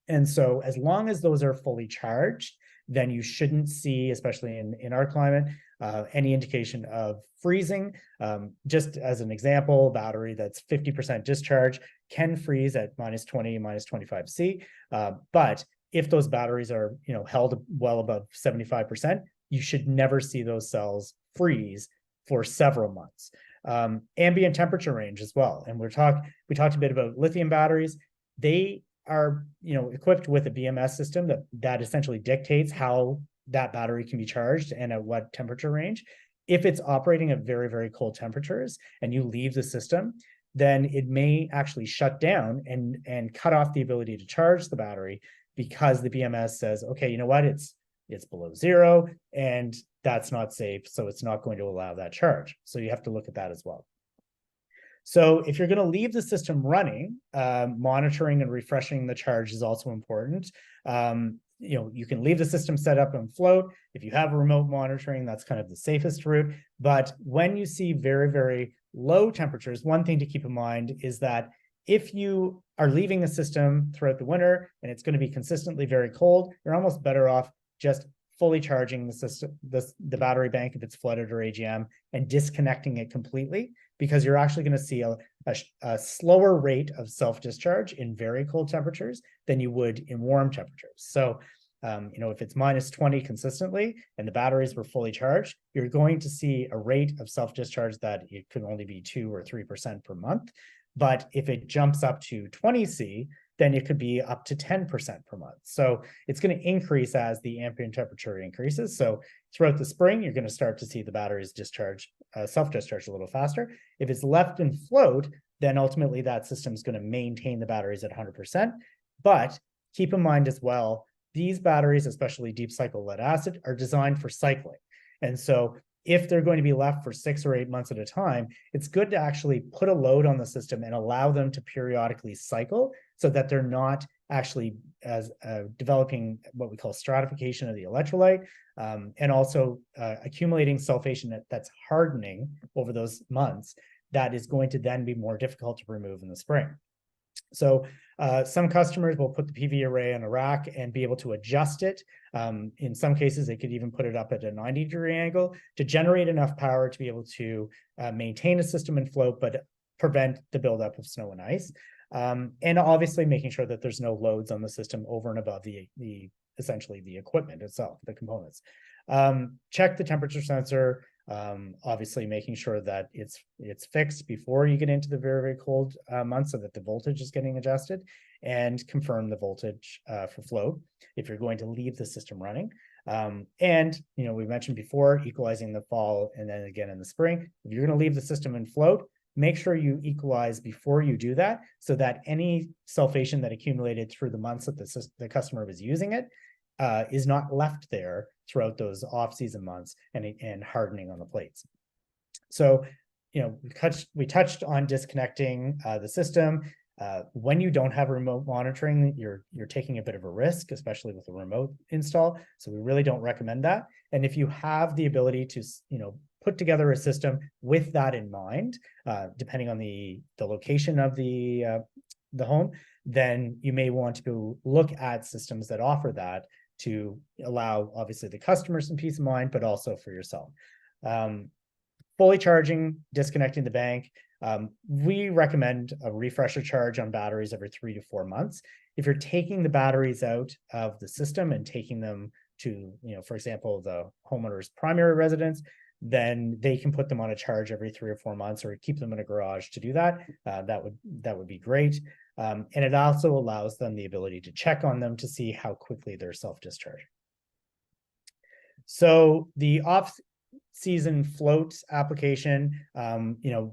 S2: And so as long as those are fully charged, then you shouldn't see, especially in our climate, any indication of freezing. Just as an example, a battery that's 50% discharge can freeze at -20, -25 C. But if those batteries are held well above 75%, you should never see those cells freeze for several months. Ambient temperature range as well. And we talked a bit about lithium batteries. They are equipped with a BMS system that essentially dictates how that battery can be charged and at what temperature range. If it's operating at very cold temperatures and you leave the system, then it may actually shut down and cut off the ability to charge the battery, because the BMS says, okay, you know what, it's below zero and that's not safe, so it's not going to allow that charge. So you have to look at that as well. So if you're going to leave the system running, monitoring and refreshing the charge is also important. You can leave the system set up and float. If you have remote monitoring, that's kind of the safest route. But when you see very low temperatures, one thing to keep in mind is that if you are leaving a system throughout the winter and it's going to be consistently very cold, you're almost better off just fully charging the system, the battery bank if it's flooded or AGM, and disconnecting it completely, because you're actually going to see a slower rate of self-discharge in very cold temperatures than you would in warm temperatures. So, if it's -20 consistently and the batteries were fully charged, you're going to see a rate of self-discharge that it could only be 2 or 3% per month. But if it jumps up to 20 C, then it could be up to 10% per month. So it's going to increase as the ambient temperature increases. So throughout the spring, you're going to start to see the batteries discharge, self-discharge a little faster. If it's left in float, then ultimately that system is going to maintain the batteries at 100%. But keep in mind as well, these batteries, especially deep cycle lead acid, are designed for cycling. And so if they're going to be left for 6 or 8 months at a time, it's good to actually put a load on the system and allow them to periodically cycle so that they're not actually as developing what we call stratification of the electrolyte, and also accumulating sulfation that's hardening over those months that is going to then be more difficult to remove in the spring. So some customers will put the PV array on a rack and be able to adjust it. In some cases, they could even put it up at a 90-degree angle to generate enough power to be able to maintain a system in float, but prevent the buildup of snow and ice. And obviously making sure that there's no loads on the system over and above the essentially the equipment itself, the components. Check the temperature sensor, obviously making sure that it's fixed before you get into the very, very cold months so that the voltage is getting adjusted, and confirm the voltage for flow if you're going to leave the system running. And we mentioned before, equalizing the fall and then again in the spring. If you're going to leave the system in float, make sure you equalize before you do that so that any sulfation that accumulated through the months that the customer was using it is not left there throughout those off-season months and hardening on the plates. So, we touched on disconnecting the system. When you don't have remote monitoring, you're taking a bit of a risk, especially with a remote install. So we really don't recommend that. And if you have the ability to, put together a system with that in mind, depending on the location of the home, then you may want to look at systems that offer that to allow, obviously, the customer some peace of mind, but also for yourself. Fully charging, disconnecting the bank. We recommend a refresher charge on batteries every 3 to 4 months. If you're taking the batteries out of the system and taking them to, for example, the homeowner's primary residence, then they can put them on a charge every 3 or 4 months, or keep them in a garage to do that. That would be great. And it also allows them the ability to check on them to see how quickly they're self-discharging. So the off-season float application,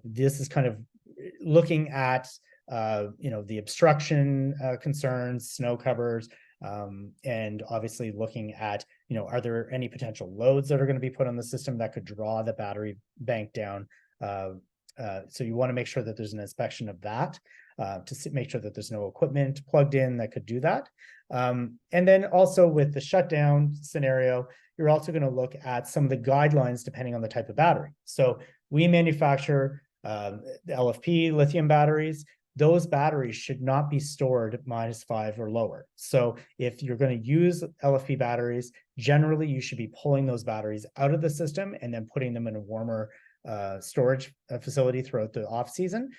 S2: this is kind of looking at, the obstruction concerns, snow covers, and obviously looking at, are there any potential loads that are going to be put on the system that could draw the battery bank down? So you want to make sure that there's an inspection of that to make sure that there's no equipment plugged in that could do that. And then also with the shutdown scenario, you're also going to look at some of the guidelines depending on the type of battery. So we manufacture the LFP lithium batteries. Those batteries should not be stored at -5 or lower. So if you're going to use LFP batteries, generally you should be pulling those batteries out of the system and then putting them in a warmer storage facility throughout the off season.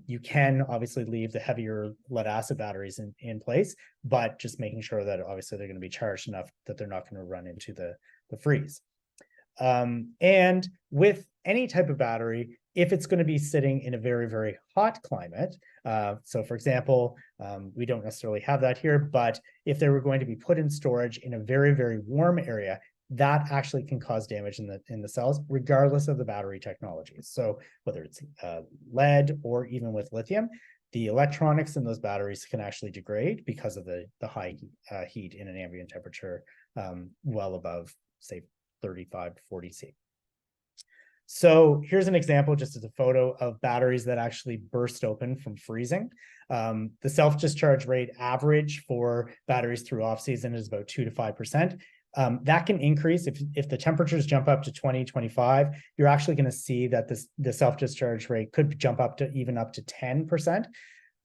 S2: You can obviously leave the heavier lead acid batteries in place, but just making sure that obviously they're going to be charged enough that they're not going to run into the freeze. And with any type of battery, if it's going to be sitting in a very, very hot climate, so for example, we don't necessarily have that here, but if they were going to be put in storage in a very, very warm area, that actually can cause damage in the cells, regardless of the battery technology. So whether it's lead or even with lithium, the electronics in those batteries can actually degrade because of the high heat in an ambient temperature, well above, say, 35 to 40 C. So here's an example, just as a photo of batteries that actually burst open from freezing. The self-discharge rate average for batteries through off-season is about 2 to 5%. That can increase if the temperatures jump up to 20, 25, you're actually going to see that the self-discharge rate could jump up to even up to 10%.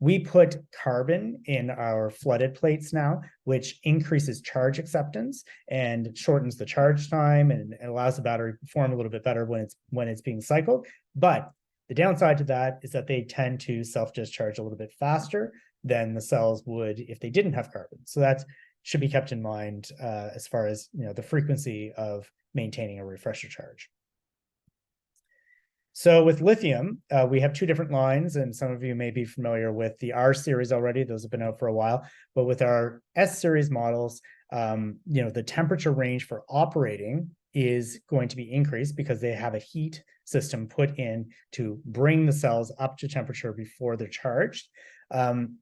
S2: We put carbon in our flooded plates now, which increases charge acceptance and shortens the charge time and allows the battery to perform a little bit better when it's being cycled. But the downside to that is that they tend to self-discharge a little bit faster than the cells would if they didn't have carbon. So that should be kept in mind as far as the frequency of maintaining a refresher charge. So with lithium, we have two different lines, and some of you may be familiar with the R series already. Those have been out for a while. But with our S series models, the temperature range for operating is going to be increased because they have a heat system put in to bring the cells up to temperature before they're charged.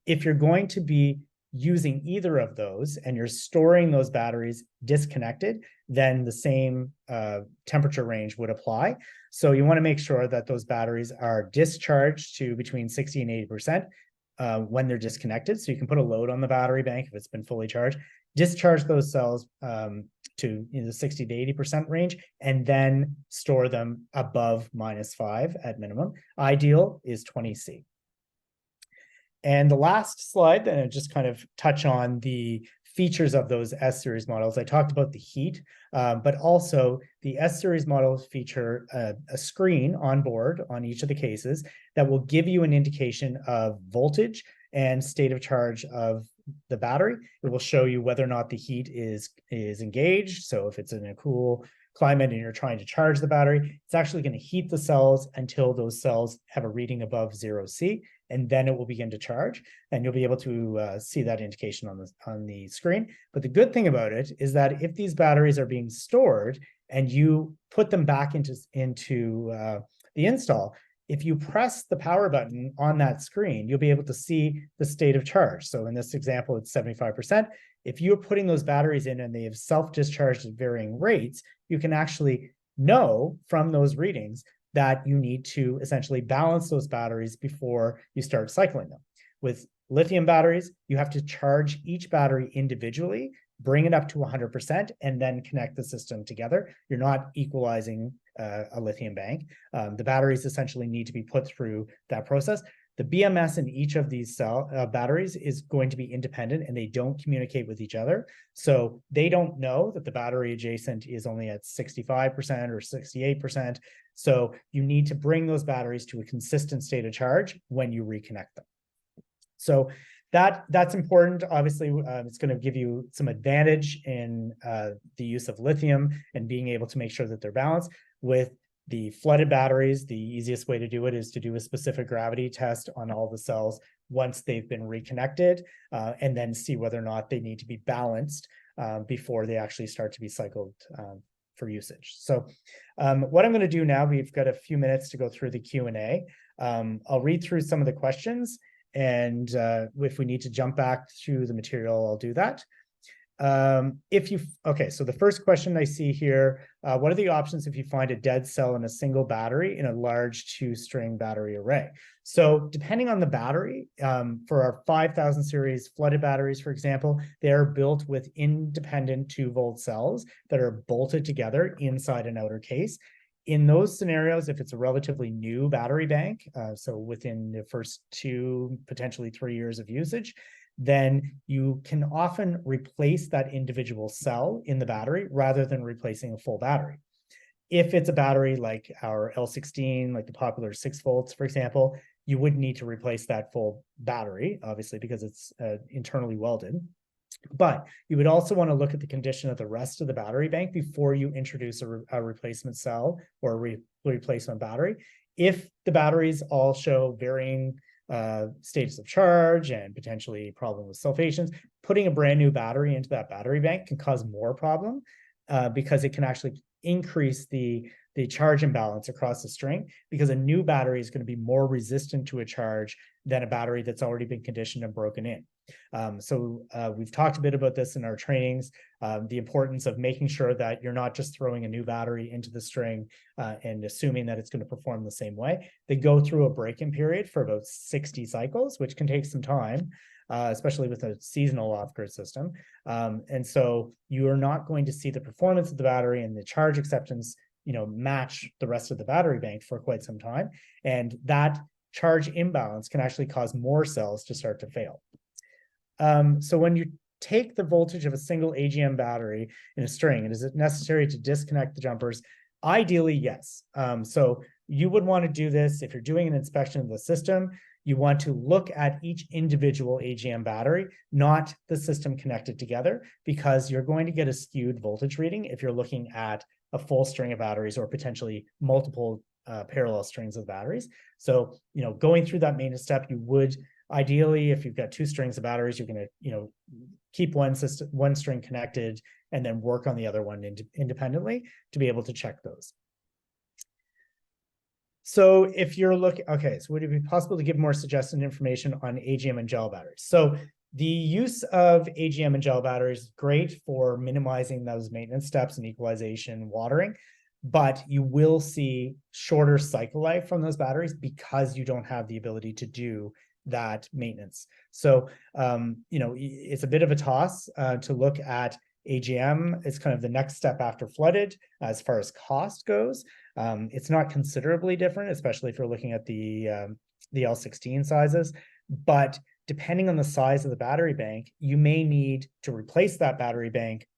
S2: If you're going to be using either of those and you're storing those batteries disconnected, then the same temperature range would apply. So you want to make sure that those batteries are discharged to between 60 and 80% when they're disconnected. So you can put a load on the battery bank if it's been fully charged, discharge those cells to the 60 to 80% range, and then store them above -5 at minimum. Ideal is 20C. And the last slide, then I just kind of touch on the features of those S series models. I talked about the heat, but also the S series models feature a screen on board on each of the cases that will give you an indication of voltage and state of charge of the battery. It will show you whether or not the heat is engaged. So if it's in a cool climate and you're trying to charge the battery, it's actually going to heat the cells until those cells have a reading above 0C, and then it will begin to charge, and you'll be able to see that indication on the screen. But the good thing about it is that if these batteries are being stored and you put them back into the install, if you press the power button on that screen, you'll be able to see the state of charge. So in this example, it's 75%. If you're putting those batteries in and they have self-discharged at varying rates, you can actually know from those readings that you need to essentially balance those batteries before you start cycling them. With lithium batteries, you have to charge each battery individually, bring it up to 100%, and then connect the system together. You're not equalizing a lithium bank. The batteries essentially need to be put through that process. The BMS in each of these batteries is going to be independent, and they don't communicate with each other. So they don't know that the battery adjacent is only at 65% or 68%. So you need to bring those batteries to a consistent state of charge when you reconnect them. So that's important. Obviously, it's going to give you some advantage in the use of lithium and being able to make sure that they're balanced. With the flooded batteries, the easiest way to do it is to do a specific gravity test on all the cells once they've been reconnected, and then see whether or not they need to be balanced before they actually start to be cycled for usage. So what I'm going to do now, we've got a few minutes to go through the Q&A. I'll read through some of the questions, and if we need to jump back through the material, I'll do that. Okay, so the first question I see here, what are the options if you find a dead cell in a single battery in a large 2-string battery array? So depending on the battery, for our 5000 series flooded batteries, for example, they're built with independent 2-volt cells that are bolted together inside an outer case. In those scenarios, if it's a relatively new battery bank, so within the first 2, potentially 3 years of usage, then you can often replace that individual cell in the battery rather than replacing a full battery. If it's a battery like our L16, like the popular 6 volts, for example, you would need to replace that full battery, obviously, because it's internally welded. But you would also want to look at the condition of the rest of the battery bank before you introduce a replacement cell or a replacement battery. If the batteries all show varying status of charge and potentially problem with sulfations, putting a brand new battery into that battery bank can cause more problem because it can actually increase the charge imbalance across the string, because a new battery is going to be more resistant to a charge than a battery that's already been conditioned and broken in. So we've talked a bit about this in our trainings, the importance of making sure that you're not just throwing a new battery into the string and assuming that it's going to perform the same way. They go through a break-in period for about 60 cycles, which can take some time, especially with a seasonal off-grid system. And so you are not going to see the performance of the battery and the charge acceptance match the rest of the battery bank for quite some time. And that charge imbalance can actually cause more cells to start to fail. So when you take the voltage of a single AGM battery in a string, and is it necessary to disconnect the jumpers? Ideally, yes. So you would want to do this if you're doing an inspection of the system. You want to look at each individual AGM battery, not the system connected together, because you're going to get a skewed voltage reading if you're looking at a full string of batteries or potentially multiple parallel strings of batteries. So, going through that maintenance step, you would ideally, if you've got two strings of batteries, you're going to, keep one string connected and then work on the other one independently to be able to check those. So if you're looking, okay, so would it be possible to give more suggested information on AGM and gel batteries? So the use of AGM and gel batteries is great for minimizing those maintenance steps and equalization watering, but you will see shorter cycle life from those batteries because you don't have the ability to do that maintenance. So, it's a bit of a toss to look at AGM. It's kind of the next step after flooded as far as cost goes. It's not considerably different, especially if you're looking at the L16 sizes, but depending on the size of the battery bank, you may need to replace that battery bank,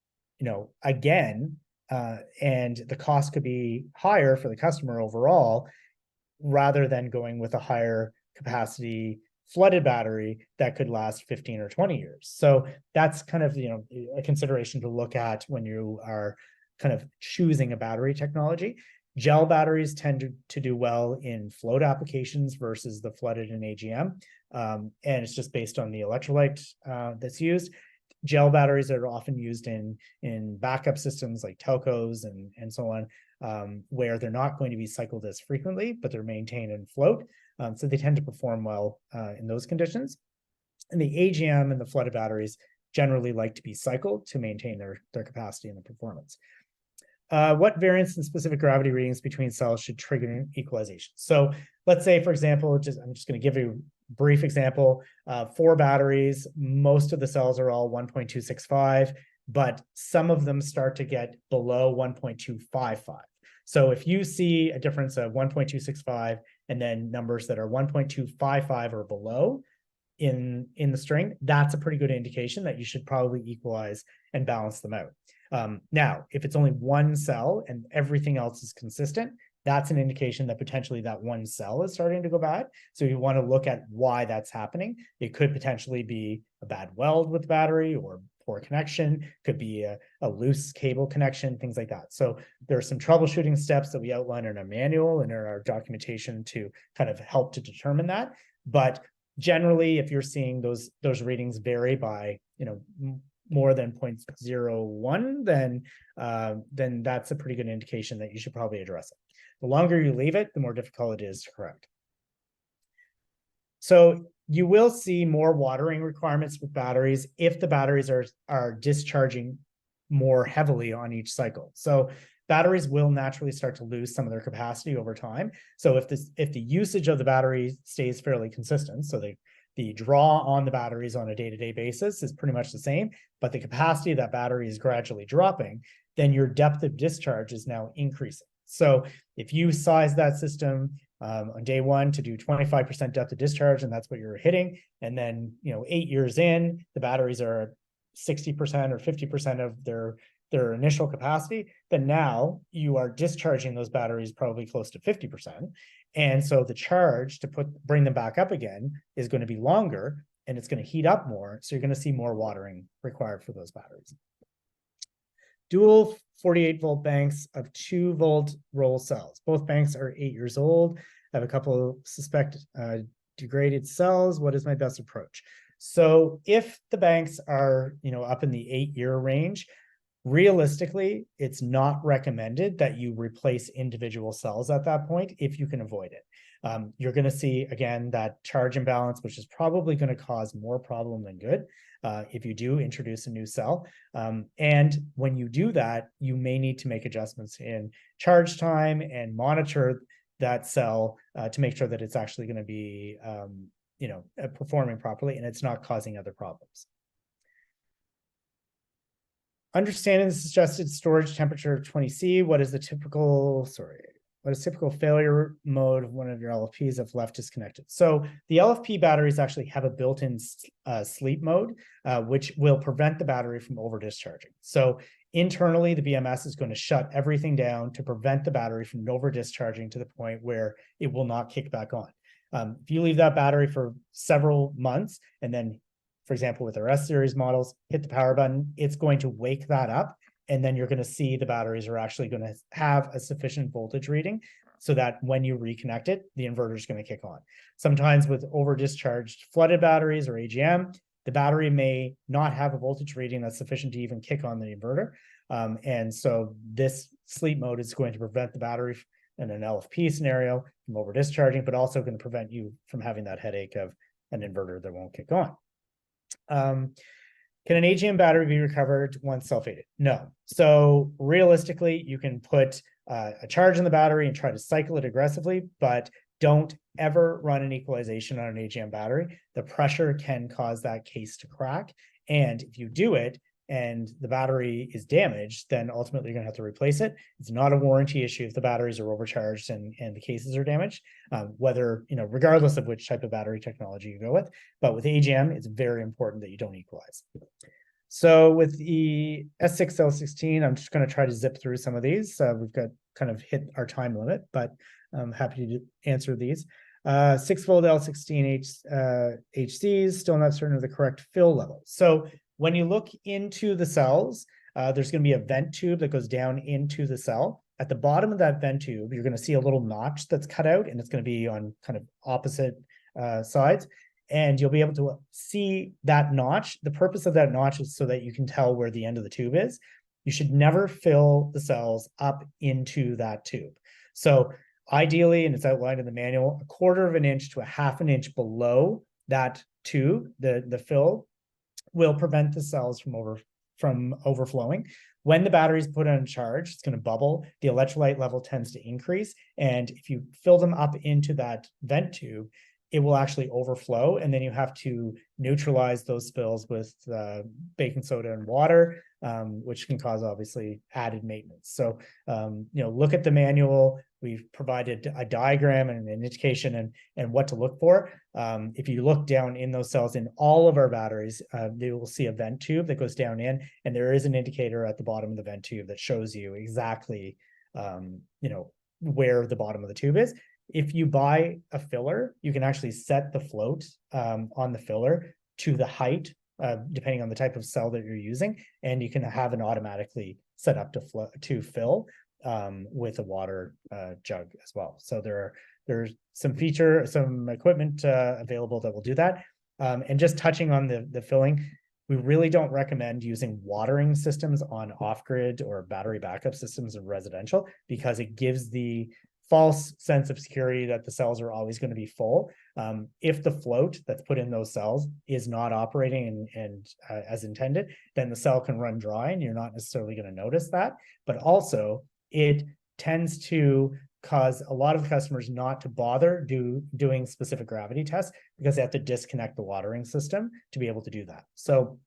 S2: again, and the cost could be higher for the customer overall, rather than going with a higher capacity flooded battery that could last 15 or 20 years. So that's kind of, a consideration to look at when you are kind of choosing a battery technology. Gel batteries tend to do well in float applications versus the flooded and AGM. And it's just based on the electrolyte that's used. Gel batteries are often used in backup systems like telcos and so on, where they're not going to be cycled as frequently, but they're maintained in float. So they tend to perform well in those conditions. And the AGM and the flooded batteries generally like to be cycled to maintain their capacity and the performance. What variance in specific gravity readings between cells should trigger equalization? So let's say, for example, I'm just going to give you a brief example. 4 batteries, most of the cells are all 1.265, but some of them start to get below 1.255. So if you see a difference of 1.265 and then numbers that are 1.255 or below in the string, that's a pretty good indication that you should probably equalize and balance them out. Now, if it's only one cell and everything else is consistent, that's an indication that potentially that one cell is starting to go bad. So you want to look at why that's happening. It could potentially be a bad weld with the battery or poor connection, could be a loose cable connection, things like that. So there are some troubleshooting steps that we outline in our manual and in our documentation to kind of help to determine that. But generally, if you're seeing those readings vary by, more than 0.01, then that's a pretty good indication that you should probably address it. The longer you leave it, the more difficult it is to correct. So you will see more watering requirements with batteries if the batteries are discharging more heavily on each cycle. So batteries will naturally start to lose some of their capacity over time. So if the usage of the battery stays fairly consistent, so the draw on the batteries on a day-to-day basis is pretty much the same, but the capacity of that battery is gradually dropping, then your depth of discharge is now increasing. So if you size that system on day one to do 25% depth of discharge, and that's what you're hitting, and then 8 years in, the batteries are 60% or 50% of their initial capacity, then now you are discharging those batteries probably close to 50%. And so the charge to bring them back up again is going to be longer and it's going to heat up more. So you're going to see more watering required for those batteries. Dual 48-volt banks of 2-volt roll cells. Both banks are 8 years old. I have a couple suspect degraded cells. What is my best approach? So if the banks are up in the 8-year range, realistically, it's not recommended that you replace individual cells at that point if you can avoid it. You're going to see, again, that charge imbalance, which is probably going to cause more problem than good if you do introduce a new cell. And when you do that, you may need to make adjustments in charge time and monitor that cell to make sure that it's actually going to be performing properly and it's not causing other problems. Understanding the suggested storage temperature of 20C, what is typical failure mode of one of your LFPs if left disconnected? So the LFP batteries actually have a built-in sleep mode, which will prevent the battery from over discharging. So internally, the BMS is going to shut everything down to prevent the battery from over discharging to the point where it will not kick back on. If you leave that battery for several months and then, for example, with our S-series models, hit the power button, it's going to wake that up. And then you're going to see the batteries are actually going to have a sufficient voltage reading so that when you reconnect it, the inverter is going to kick on. Sometimes with over discharged flooded batteries or AGM, the battery may not have a voltage rating that's sufficient to even kick on the inverter. And so this sleep mode is going to prevent the battery in an LFP scenario from over discharging, but also going to prevent you from having that headache of an inverter that won't kick on. Can an AGM battery be recovered once sulfated? No. So realistically, you can put a charge in the battery and try to cycle it aggressively, but don't ever run an equalization on an AGM battery. The pressure can cause that case to crack. And if you do it and the battery is damaged, then ultimately you're going to have to replace it. It's not a warranty issue if the batteries are overcharged and the cases are damaged, whether, regardless of which type of battery technology you go with. But with AGM, it's very important that you don't equalize. So with the S6L16, I'm just going to try to zip through some of these. We've got kind of hit our time limit, but I'm happy to answer these. 6-volt L16 HCs, still not certain of the correct fill level. So when you look into the cells, there's going to be a vent tube that goes down into the cell. At the bottom of that vent tube, you're going to see a little notch that's cut out, and it's going to be on kind of opposite sides. And you'll be able to see that notch. The purpose of that notch is so that you can tell where the end of the tube is. You should never fill the cells up into that tube. So ideally, and it's outlined in the manual, 1/4 of an inch to a 1/2 an inch below that tube, the fill, will prevent the cells from overflowing. When the battery is put on charge, it's going to bubble. The electrolyte level tends to increase. And if you fill them up into that vent tube, it will actually overflow, and then you have to neutralize those spills with baking soda and water, which can cause obviously added maintenance. So, look at the manual. We've provided a diagram and an indication and what to look for. If you look down in those cells in all of our batteries, they will see a vent tube that goes down in, and there is an indicator at the bottom of the vent tube that shows you exactly, where the bottom of the tube is. If you buy a filler, you can actually set the float on the filler to the height, depending on the type of cell that you're using, and you can have it automatically set up to fill with a water jug as well. So there's some equipment available that will do that. And just touching on the filling, we really don't recommend using watering systems on off-grid or battery backup systems in residential, because it gives the false sense of security that the cells are always going to be full. If the float that's put in those cells is not operating and as intended, then the cell can run dry and you're not necessarily going to notice that. But also, it tends to cause a lot of customers not to bother doing specific gravity tests, because they have to disconnect the watering system to be able to do that. So,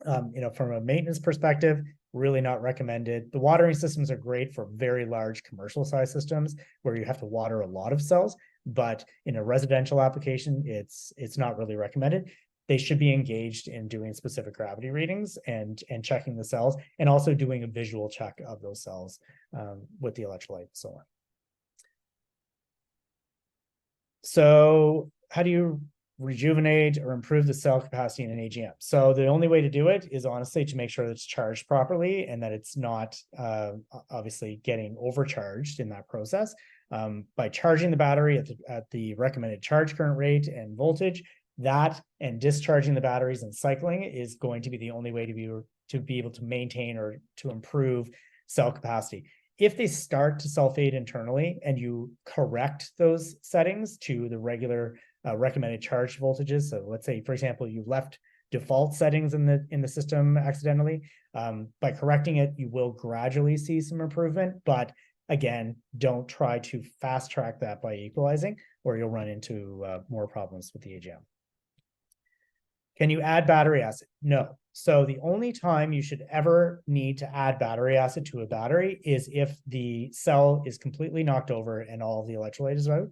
S2: from a maintenance perspective, really not recommended. The watering systems are great for very large commercial size systems where you have to water a lot of cells, but in a residential application, it's not really recommended. They should be engaged in doing specific gravity readings and checking the cells, and also doing a visual check of those cells with the electrolyte and so on. So how do you rejuvenate or improve the cell capacity in an AGM? So the only way to do it is honestly to make sure that it's charged properly and that it's not obviously getting overcharged in that process. By charging the battery at the recommended charge current rate and voltage, that and discharging the batteries and cycling is going to be the only way to be able to maintain or to improve cell capacity. If they start to sulfate internally and you correct those settings to the regular recommended charge voltages, so let's say, for example, you left default settings in the system accidentally, by correcting it, you will gradually see some improvement. But again, don't try to fast track that by equalizing, or you'll run into more problems with the AGM. Can you add battery acid? No. So the only time you should ever need to add battery acid to a battery is if the cell is completely knocked over and all of the electrolyte is out.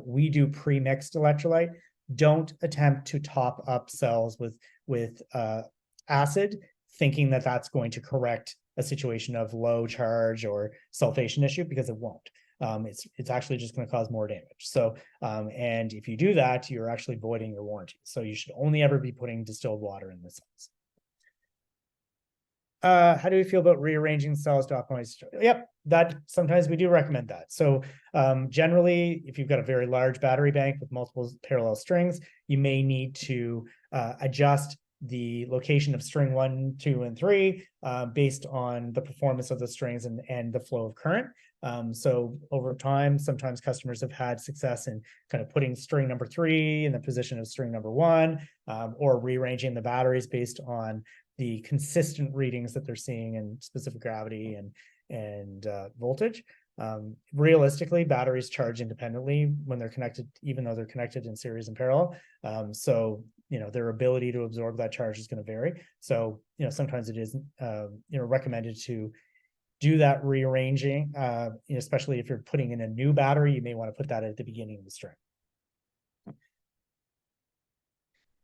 S2: We do pre-mixed electrolyte. Don't attempt to top up cells with acid, thinking that that's going to correct a situation of low charge or sulfation issue, because it won't. It's actually just going to cause more damage. So, and if you do that, you're actually voiding your warranty. So you should only ever be putting distilled water in the cells. How do we feel about rearranging cells to optimize? Yep, that sometimes we do recommend that. So generally, if you've got a very large battery bank with multiple parallel strings, you may need to adjust the location of string 1, 2, and 3 based on the performance of the strings and the flow of current. So over time, sometimes customers have had success in kind of putting string number 3 in the position of string number 1, or rearranging the batteries based on the consistent readings that they're seeing in specific gravity and voltage. Realistically, batteries charge independently when they're connected, even though they're connected in series and parallel. So their ability to absorb that charge is going to vary. So sometimes it is recommended to do that rearranging, especially if you're putting in a new battery. You may want to put that at the beginning of the string.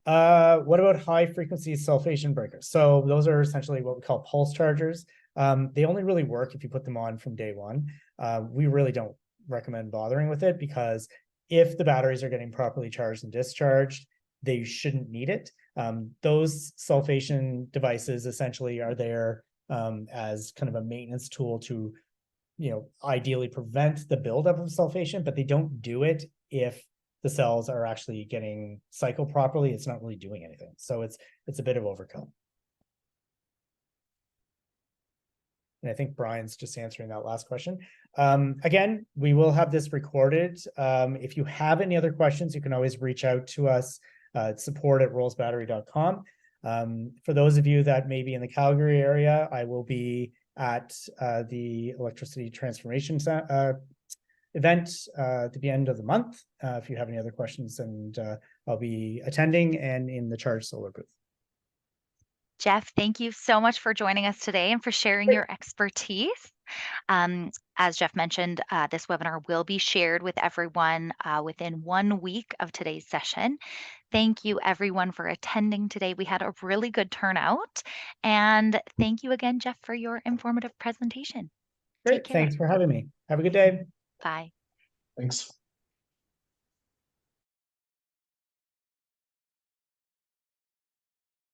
S2: What about high frequency sulfation breakers? So those are essentially what we call pulse chargers. They only really work if you put them on from day one. We really don't recommend bothering with it, because if the batteries are getting properly charged and discharged, they shouldn't need it. Those sulfation devices essentially are there as kind of a maintenance tool to ideally prevent the buildup of sulfation, but they don't do it if the cells are actually getting cycled properly. It's not really doing anything. So it's a bit of overkill. And I think Brian's just answering that last question. Again, we will have this recorded. If you have any other questions, you can always reach out to us at support@rollsbattery.com. For those of you that may be in the Calgary area, I will be at the electricity transformation event at the end of the month. If you have any other questions, and I'll be attending and in the Charge Solar booth.
S1: Jeff, thank you so much for joining us today and for sharing
S2: Great.
S1: your expertise. As Jeff mentioned, this webinar will be shared with everyone within 1 week of today's session. Thank you, everyone, for attending today. We had a really good turnout. And thank you again, Jeff, for your informative presentation. Take
S2: Great.
S1: care.
S2: Thanks for having me. Have a good day.
S1: Bye.
S3: Thanks.